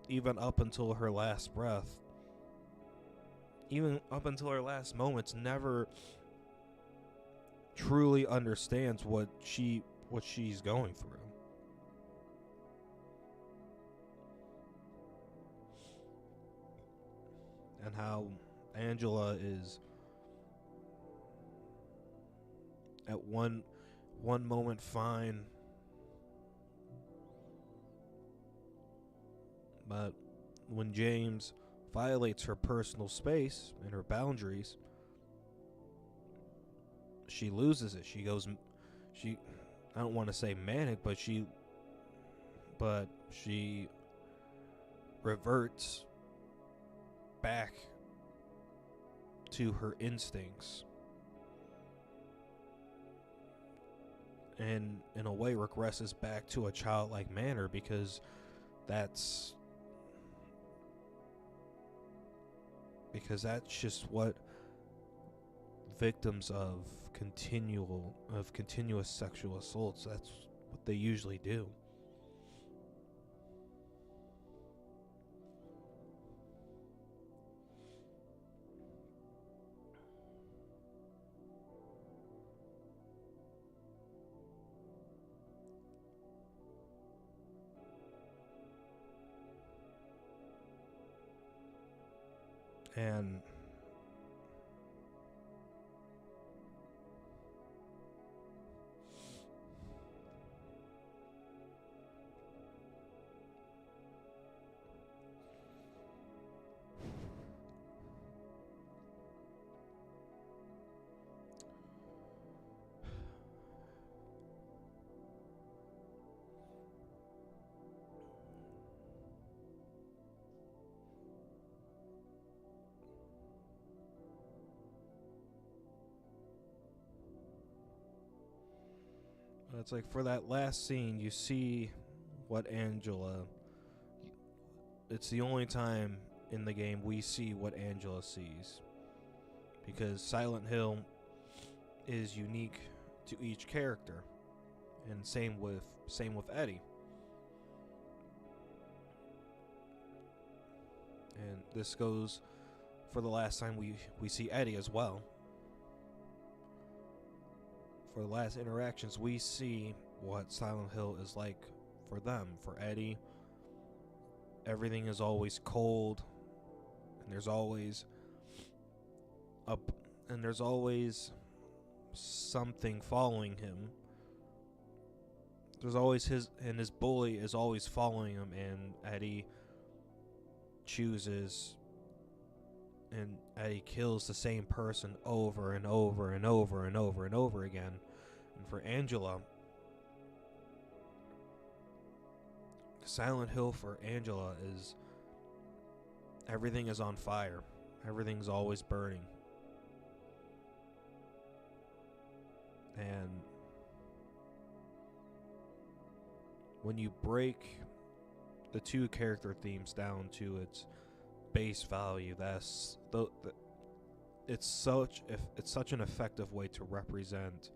even up until her last breath, even up until her last moments, never truly understands what she's going through. And how Angela is at one moment fine, but when James violates her personal space and her boundaries, she loses it. I don't want to say manic, but she reverts back to her instincts, and in a way regresses back to a childlike manner, because that's just what victims of continuous sexual assaults, that's what they usually do. And it's like for that last scene, you see what Angela. It's the only time in the game we see what Angela sees, because Silent Hill is unique to each character, and same with Eddie. And this goes for the last time we see Eddie as well. For the last interactions, we see what Silent Hill is like for them. For Eddie, everything is always cold, and there's always something following him. There's always his bully is always following him, and Eddie kills the same person over and over and over and over and over again. And for Angela, Silent Hill for Angela is everything is on fire. Everything's always burning. And when you break the two character themes down to its base value, it's such an effective way to represent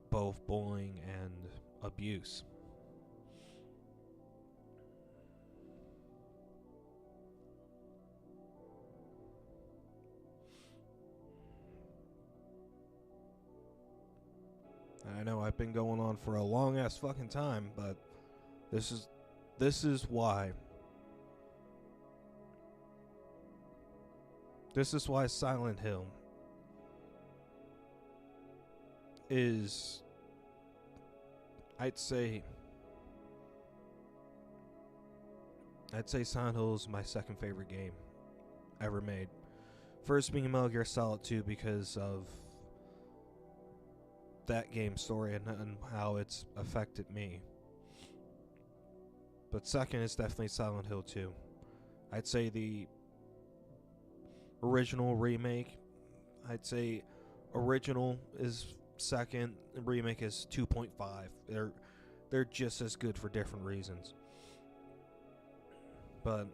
both bullying and abuse. I know I've been going on for a long ass fucking time, but this is why. This is why Silent Hill is, I'd say, I'd say Silent Hill is my second favorite game ever made. First being Metal Gear Solid 2 because of that game story and how it's affected me. But second is definitely Silent Hill 2. I'd say the original remake, I'd say original is second, and remake is 2.5. They're just as good for different reasons. But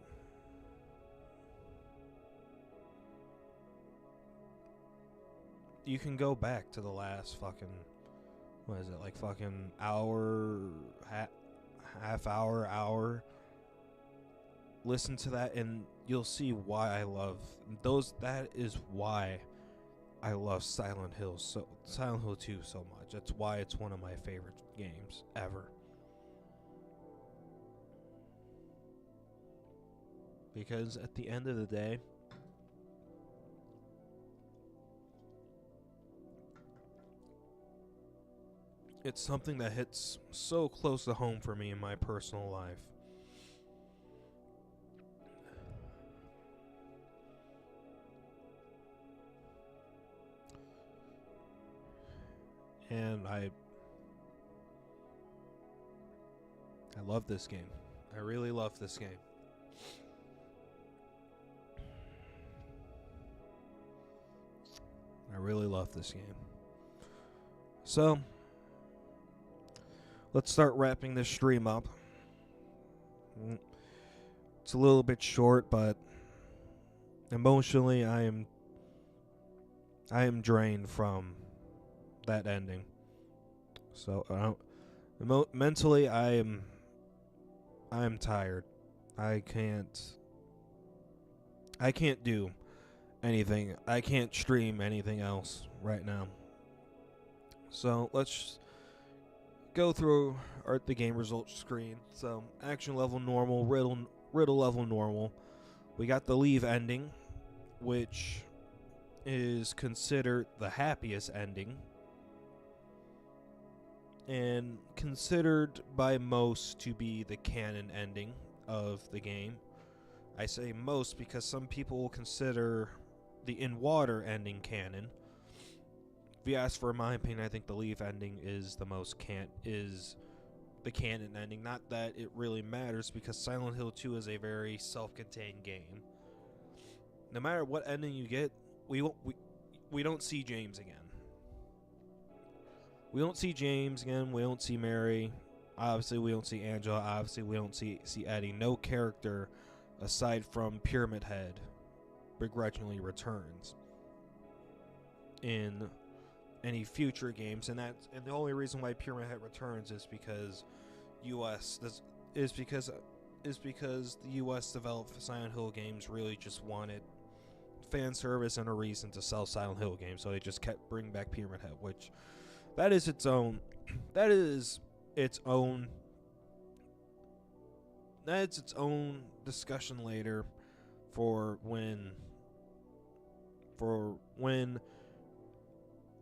you can go back to the last fucking, what is it, like fucking hour, half hour, listen to that and you'll see why I love those. That is why I love Silent Hill 2 so much. That's why it's one of my favorite games ever. Because at the end of the day, it's something that hits so close to home for me in my personal life. And I love this game. I really love this game. I really love this game. So, let's start wrapping this stream up. It's a little bit short, but emotionally I am drained from that ending. So, mentally I am tired. I can't do anything. I can't stream anything else right now. So let's go through the game results screen. So action level normal, riddle level normal. We got the Leave ending, which is considered the happiest ending and considered by most to be the canon ending of the game. I say most because some people will consider the In Water ending canon. If you ask for my opinion, I think the Leave ending is the canon ending. Not that it really matters, because Silent Hill 2 is a very self-contained game. No matter what ending you get, we don't see James again. We don't see James again. We don't see Mary. Obviously, we don't see Angela. Obviously, we don't see Eddie. No character aside from Pyramid Head begrudgingly returns in any future games, and the only reason why Pyramid Head returns is because the US developed Silent Hill games really just wanted fan service and a reason to sell Silent Hill games, so they just kept bringing back Pyramid Head, which that's its own discussion later for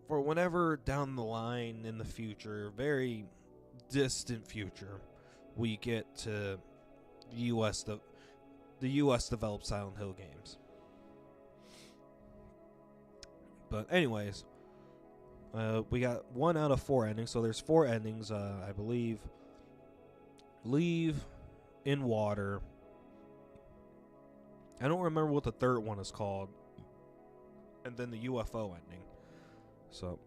whenever down the line in the future, very distant future, we get to the US developed Silent Hill games. But anyways, we got 1 out of 4 endings, so there's 4 endings, I believe. Leave, In Water. I don't remember what the third one is called. And then the UFO ending. So,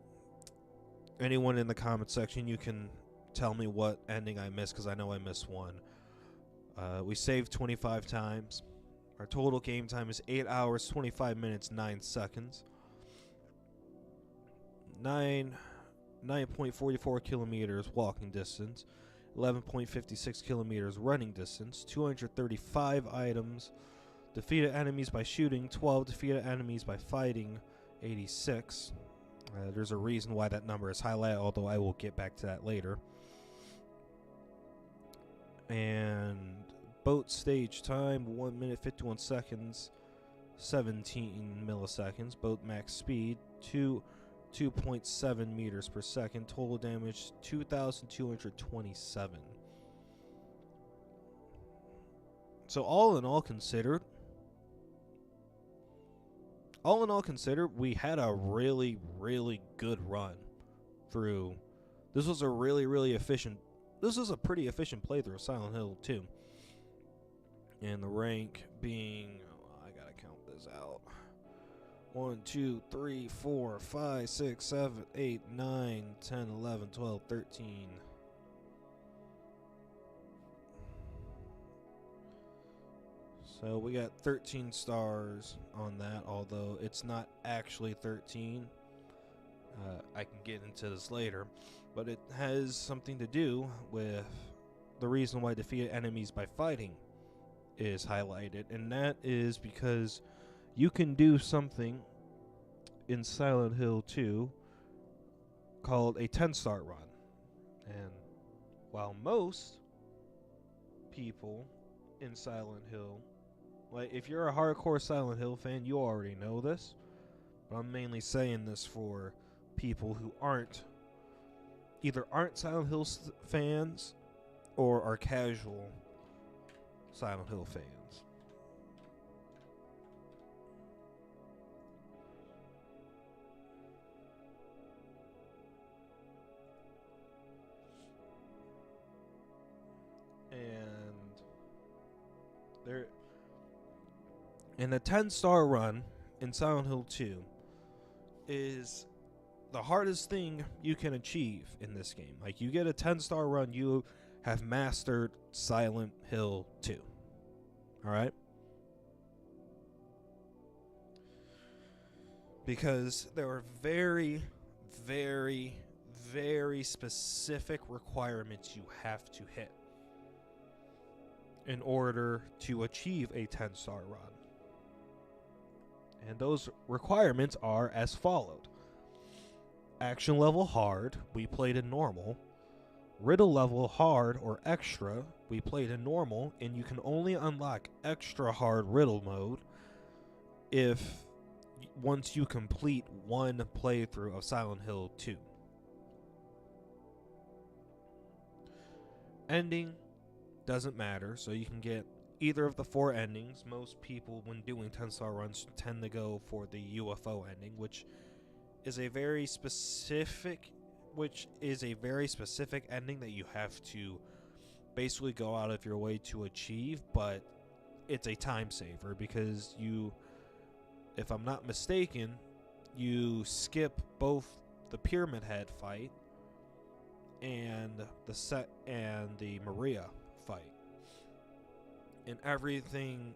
anyone in the comment section, you can tell me what ending I missed, because I know I missed one. We saved 25 times. Our total game time is 8 hours, 25 minutes, 9 seconds. 9.44 kilometers walking distance. 11.56 kilometers running distance. 235 items. Defeated enemies by shooting 12. Defeated enemies by fighting 86. There's a reason why that number is highlighted, although I will get back to that later. And boat stage time 1 minute 51 seconds, 17 milliseconds. Boat max speed 2.7 meters per second. Total damage 2,227. So all in all considered, we had a really, really good run through. This was a really efficient. This was a pretty efficient playthrough of Silent Hill 2. And the rank being, I gotta count this out. 1, 2, 3, 4, 5, 6, 7, 8, 9, 10, 11, 12, 13. So we got 13 stars on that, although it's not actually 13. I can get into this later, but it has something to do with the reason why defeated enemies by fighting is highlighted, and that is because you can do something in Silent Hill 2 called a 10-star run. And while most people in Silent Hill, like if you're a hardcore Silent Hill fan, you already know this, but I'm mainly saying this for people who either aren't Silent Hill fans or are casual Silent Hill fans. And the 10-star run in Silent Hill 2 is the hardest thing you can achieve in this game. Like, you get a 10-star run, you have mastered Silent Hill 2. Alright? Because there are very, very, very specific requirements you have to hit in order to achieve a 10-star run. And those requirements are as followed. Action level hard, we played in normal. Riddle level hard or extra, we played in normal, and you can only unlock extra hard riddle mode once you complete one playthrough of Silent Hill 2. Ending doesn't matter, so you can get either of the 4 endings. Most people, when doing 10-star runs, tend to go for the UFO ending, which is a very specific ending that you have to basically go out of your way to achieve, but it's a time saver because if I'm not mistaken, you skip both the Pyramid Head fight and the Maria fight. And everything,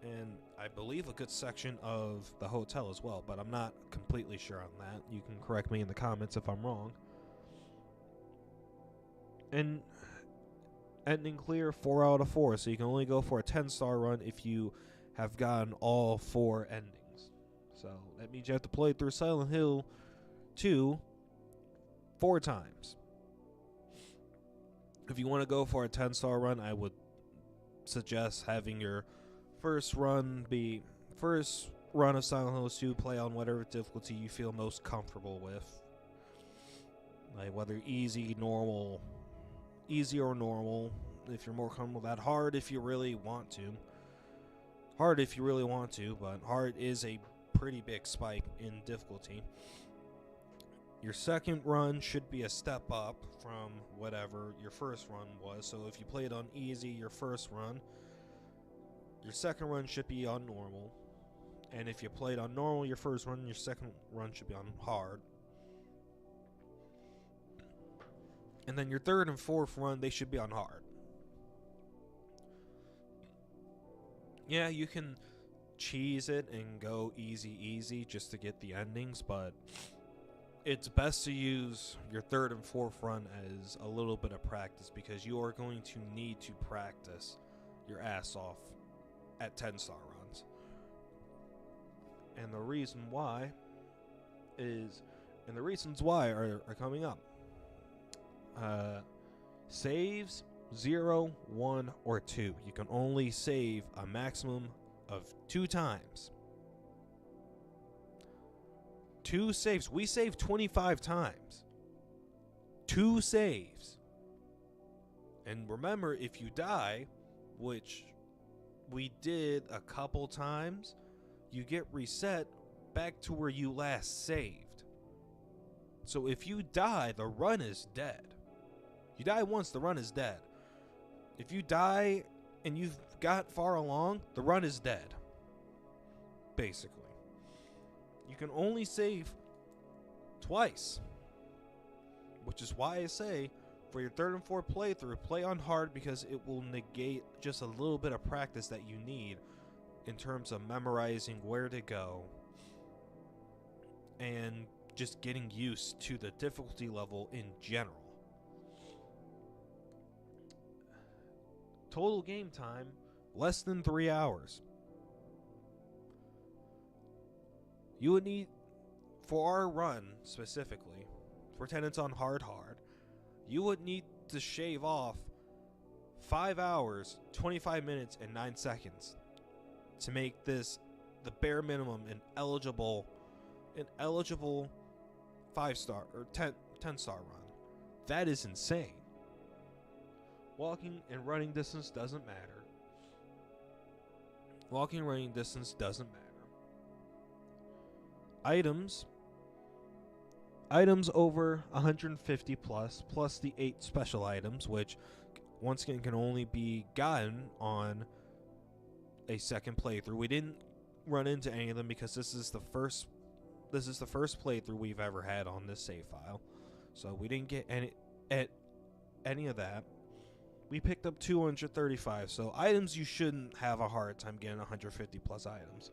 and I believe a good section of the hotel as well, but I'm not completely sure on that. You can correct me in the comments if I'm wrong. And ending clear, 4 out of 4, so you can only go for a 10-star run if you have gotten all 4 endings. So that means you have to play through Silent Hill 2 4 times. If you want to go for a 10-star run, I would suggest having your first run of Silent Hill 2 play on whatever difficulty you feel most comfortable with. Like whether easy or normal. If you're more comfortable with that, hard if you really want to. But hard is a pretty big spike in difficulty. Your second run should be a step up from whatever your first run was. So if you played on easy your first run, your second run should be on normal. And if you played on normal your first run, your second run should be on hard. And then your third and fourth run, they should be on hard. Yeah, you can cheese it and go easy just to get the endings, but it's best to use your third and fourth run as a little bit of practice, because you are going to need to practice your ass off at 10-star runs. And the reasons why are coming up. Saves 0, 1, or 2. You can only save a maximum of 2 times. 2 saves. We saved 25 times. 2 saves. And remember, if you die, which we did a couple times, you get reset back to where you last saved. So if you die, the run is dead. You die once, the run is dead. If you die and you've got far along, the run is dead. Basically. You can only save twice. Which is why I say, for your third and fourth playthrough, play on hard, because it will negate just a little bit of practice that you need in terms of memorizing where to go and just getting used to the difficulty level in general. Total game time, less than 3 hours. You would need, for our run specifically, for Tenants on hard, you would need to shave off 5 hours, 25 minutes, and 9 seconds to make this the bare minimum an eligible 5-star or 10-star run. That is insane. Walking and running distance doesn't matter. Walking and running distance doesn't matter. Items over 150 plus the 8 special items, which once again can only be gotten on a second playthrough. We didn't run into any of them because this is the first playthrough we've ever had on this save file. So we didn't get any of that. We picked up 235. So items, you shouldn't have a hard time getting 150 plus items.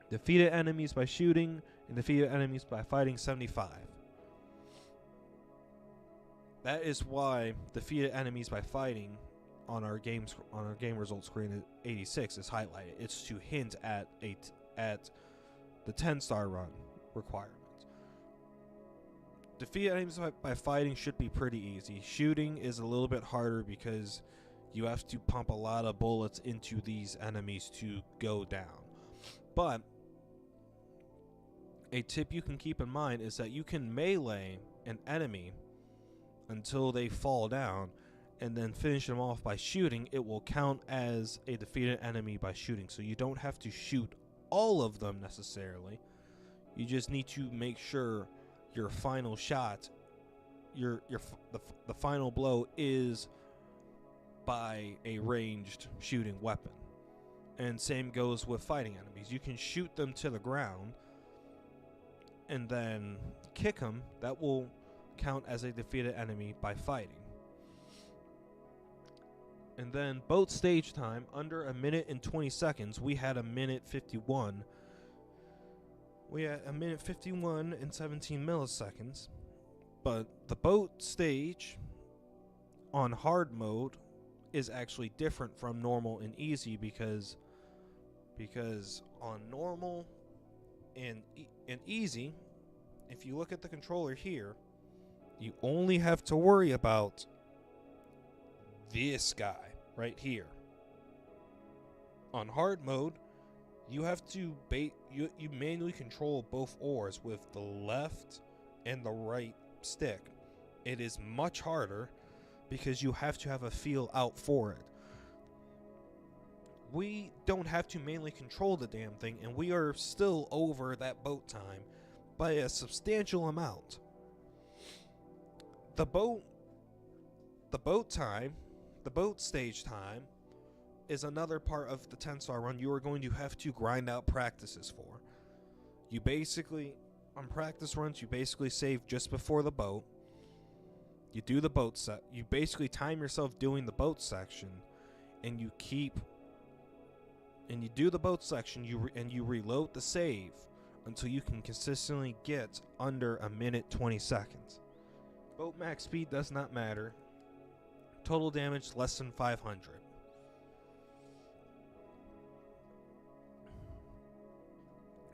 Defeated enemies by shooting and defeated enemies by fighting 75. That is why defeated enemies by fighting on our game results screen at 86 is highlighted. It's to hint at the 10-star run requirement. Defeated enemies by fighting should be pretty easy. Shooting is a little bit harder because you have to pump a lot of bullets into these enemies to go down. But a tip you can keep in mind is that you can melee an enemy until they fall down and then finish them off by shooting. It will count as a defeated enemy by shooting. So you don't have to shoot all of them necessarily. You just need to make sure your final shot, the final blow is by a ranged shooting weapon. And same goes with fighting enemies. You can shoot them to the ground and then kick them. That will count as a defeated enemy by fighting. And then boat stage time, under a minute and 20 seconds, we had a minute 51. We had a minute 51 and 17 milliseconds. But the boat stage on hard mode is actually different from normal and easy because on normal and easy, if you look at the controller here, you only have to worry about this guy right here. On hard mode, you have to you manually control both oars with the left and the right stick. It is much harder because you have to have a feel out for it. We don't have to manually control the damn thing, and we are still over that boat time by a substantial amount. The boat stage time is another part of the 10-star run you are going to have to grind out practices for. You basically, on practice runs, you basically save just before the boat. You do the boat set. You basically time yourself doing the boat section, and you do the boat section. You reload the save until you can consistently get under a minute 20 seconds. Boat max speed does not matter. Total damage less than 500.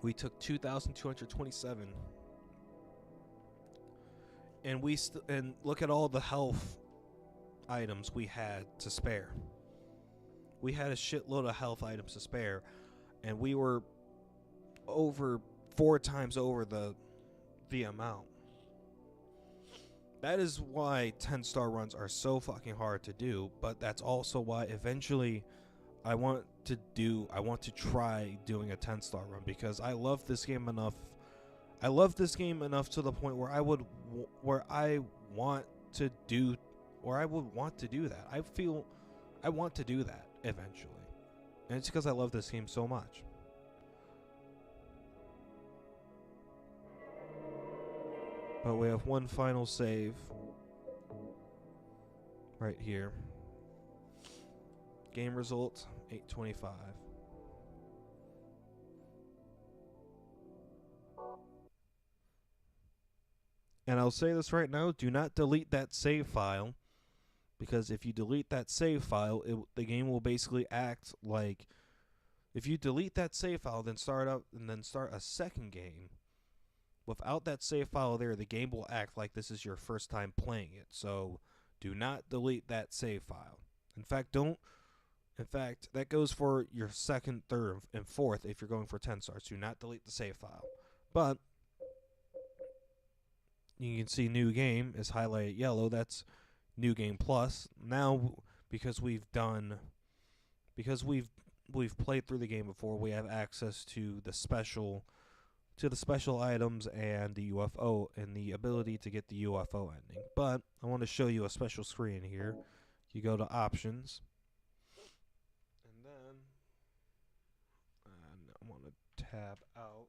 We took 2,227. And look at all the health items we had to spare. We had a shitload of health items to spare, and we were over 4 times over the amount. That is why 10-star runs are so fucking hard to do, but that's also why eventually I want to try doing a 10-star run because I love this game enough. I love this game enough to the point where I would want to do that. I feel I want to do that eventually. And it's because I love this game so much. But we have one final save right here. Game result 825. And I'll say this right now, do not delete that save file, because if you delete that save file, the game will basically act like, if you delete that save file, then start a second game without that save file there, the game will act like this is your first time playing it. So do not delete that save file. In fact, that goes for your second, third, and fourth if you're going for 10 stars. Do not delete the save file. But you can see new game is highlighted yellow. That's new game plus. Now, because we've played through the game before, we have access to the special items and the UFO and the ability to get the UFO ending. But I want to show you a special screen here. You go to options, and then I want to tab out.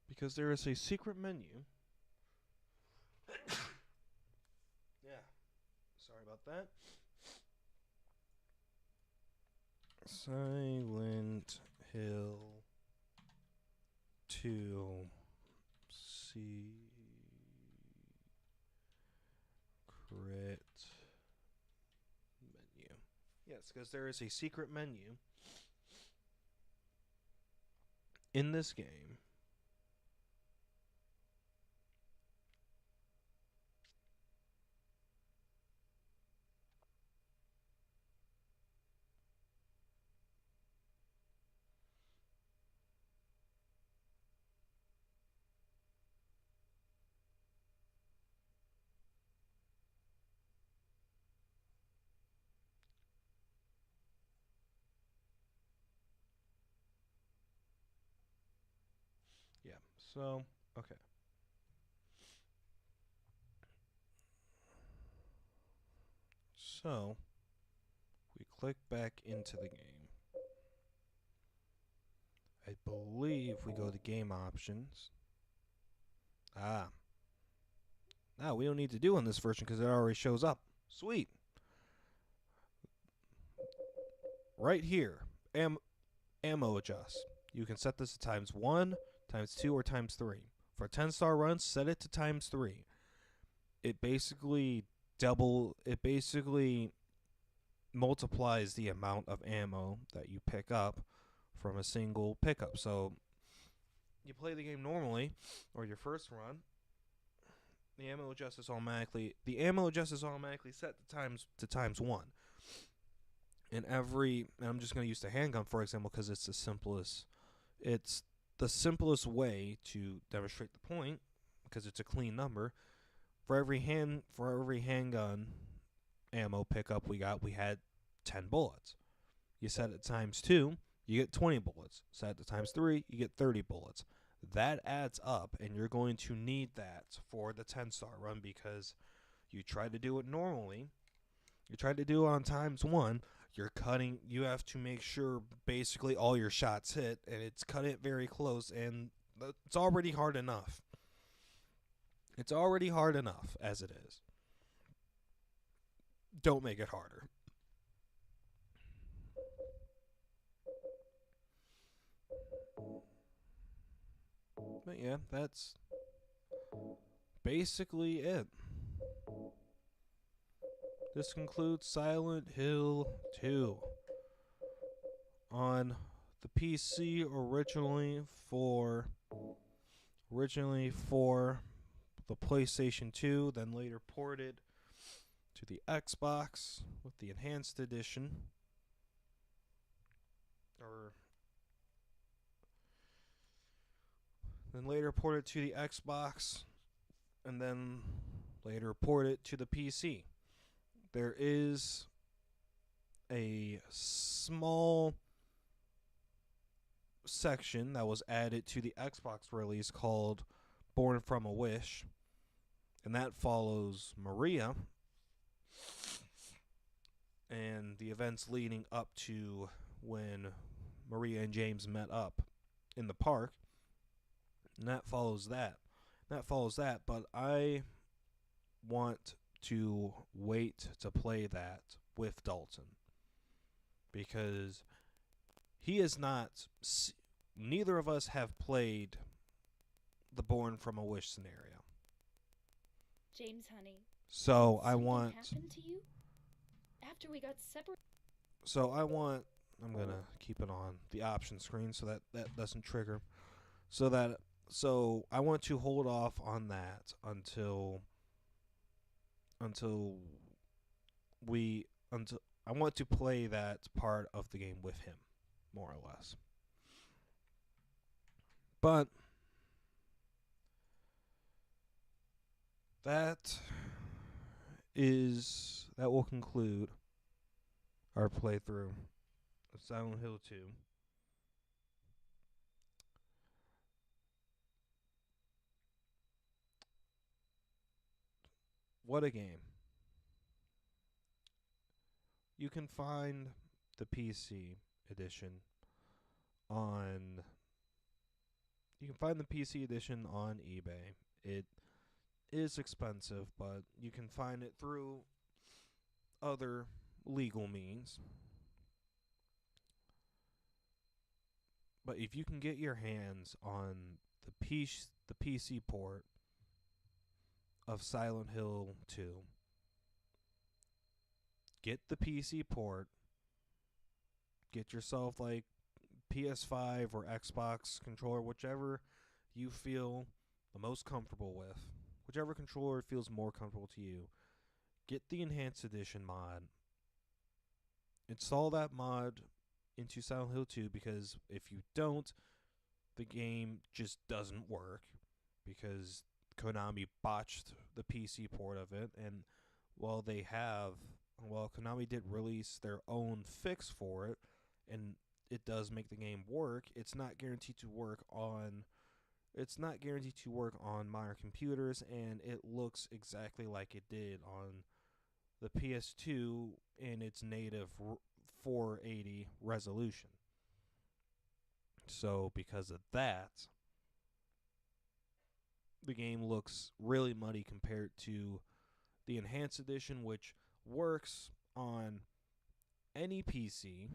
Because there is a secret menu. Yeah. Sorry about that. Silent Hill 2 secret menu. Yes, because there is a secret menu in this game. Yeah, so, okay. So, we click back into the game. I believe we go to game options. Now we don't need to do on this version because it already shows up. Sweet. Right here, ammo adjust. You can set this to ×1, ×2, or ×3. For a 10-star run, set it to ×3. It basically multiplies the amount of ammo that you pick up from a single pickup. So you play the game normally, or your first run, the ammo adjust is automatically set to ×1. And I'm just going to use the handgun for example because it's the simplest way to demonstrate the point because it's a clean number. For every handgun ammo pickup we had 10 bullets. You set it ×2, you get 20 bullets. Set it to ×3, you get 30 bullets. That adds up, and you're going to need that for the 10-star run because you try to do it normally. You try to do it on ×1. You have to make sure basically all your shots hit, and it's cut it very close, and it's already hard enough. It's already hard enough as it is. Don't make it harder. But yeah, that's basically it. This concludes Silent Hill 2 on the PC originally for the PlayStation 2, then later ported to the Xbox with the Enhanced Edition. Then later ported to the Xbox, and then later ported to the PC. There is a small section that was added to the Xbox release called Born from a Wish, and that follows Maria and the events leading up to when Maria and James met up in the park. And that follows that. But I want to wait to play that with Dalton, because he is not. Neither of us have played the Born from a Wish scenario. James, honey. So I something want. happened to you after we got separated? So I want. I'm gonna keep it on the option screen so that doesn't trigger. So I want to hold off on that until I want to play that part of the game with him, more or less. But that will conclude our playthrough of Silent Hill 2. What a game. You can find the PC edition on eBay. It is expensive, but you can find it through other legal means. But if you can get your hands on the PC port of Silent Hill 2, get the PC port, get yourself like PS5 or Xbox controller, whichever you feel the most comfortable with, whichever controller feels more comfortable to you. Get the Enhanced Edition mod, install that mod into Silent Hill 2, because if you don't, the game just doesn't work, because Konami botched the PC port of it. And while Konami did release their own fix for it, and it does make the game work, it's not guaranteed to work on modern computers, and it looks exactly like it did on the PS2 in its native 480 resolution. So because of that, the game looks really muddy compared to the Enhanced Edition, which works on any PC,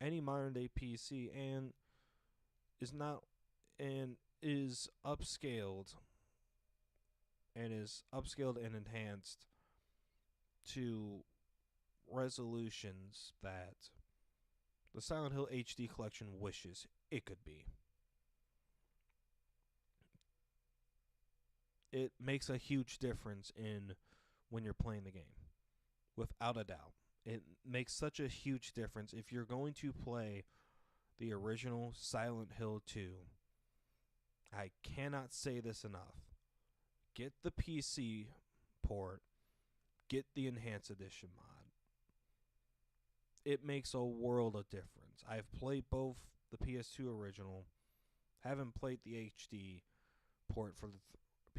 any modern day PC, and is upscaled and enhanced to resolutions that the Silent Hill HD collection wishes it could be. It makes a huge difference in when you're playing the game, without a doubt. It makes such a huge difference. If you're going to play the original Silent Hill 2, I cannot say this enough. Get the PC port, get the Enhanced Edition mod. It makes a world of difference. I've played both the PS2 original, haven't played the HD port for the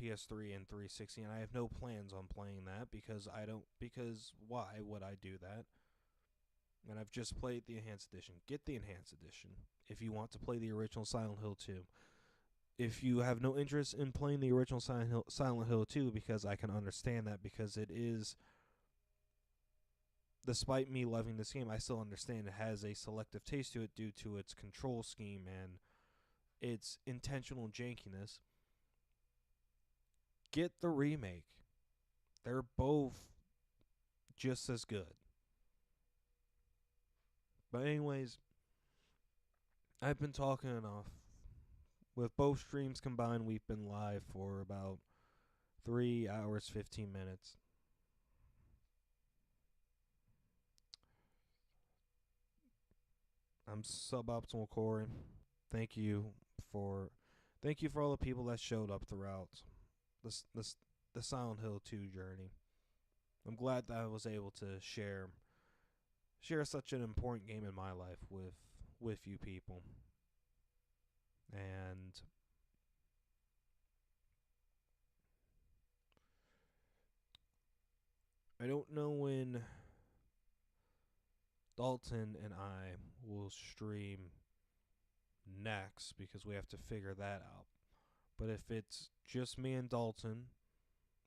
PS3 and 360, and I have no plans on playing that because why would I do that? And I've just played the Enhanced Edition. Get the Enhanced Edition if you want to play the original Silent Hill 2. If you have no interest in playing the original Silent Hill 2, because I can understand that, because it is, despite me loving this game, I still understand it has a selective taste to it due to its control scheme and its intentional jankiness. Get the remake. They're both just as good. But anyways, I've been talking enough. With both streams combined, we've been live for about 3 hours, 15 minutes. I'm Suboptimal Corey. Thank you for all the people that showed up throughout the Silent Hill 2 journey. I'm glad that I was able to share such an important game in my life with you people. And I don't know when Dalton and I will stream next because we have to figure that out. But if it's just me and Dalton,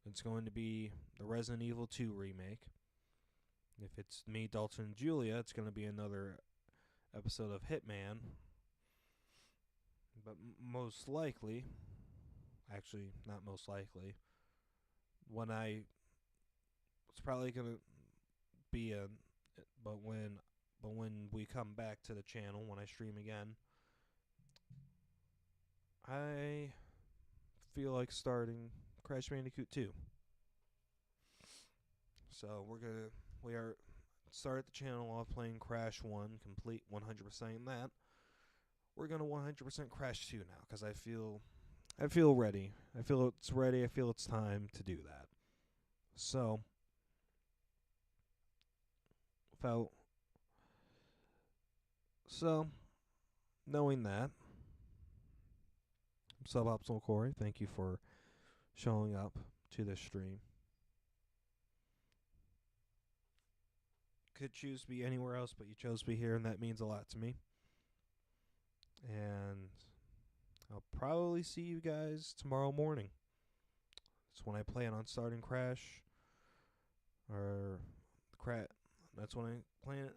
it's going to be the Resident Evil 2 remake. If it's me, Dalton, and Julia, it's going to be another episode of Hitman. But most likely, actually not most likely, it's probably going to be when we come back to the channel, when I stream again, I feel like starting Crash Bandicoot 2. So we are start the channel off playing Crash 1, complete 100% in that. We're gonna 100% Crash 2 now, because I feel ready. I feel it's ready. I feel it's time to do that. So, knowing that, Suboptimal Corey, thank you for showing up to this stream. Could choose to be anywhere else, but you chose to be here, and that means a lot to me. And I'll probably see you guys tomorrow morning. That's when I plan on starting Crash. That's when I plan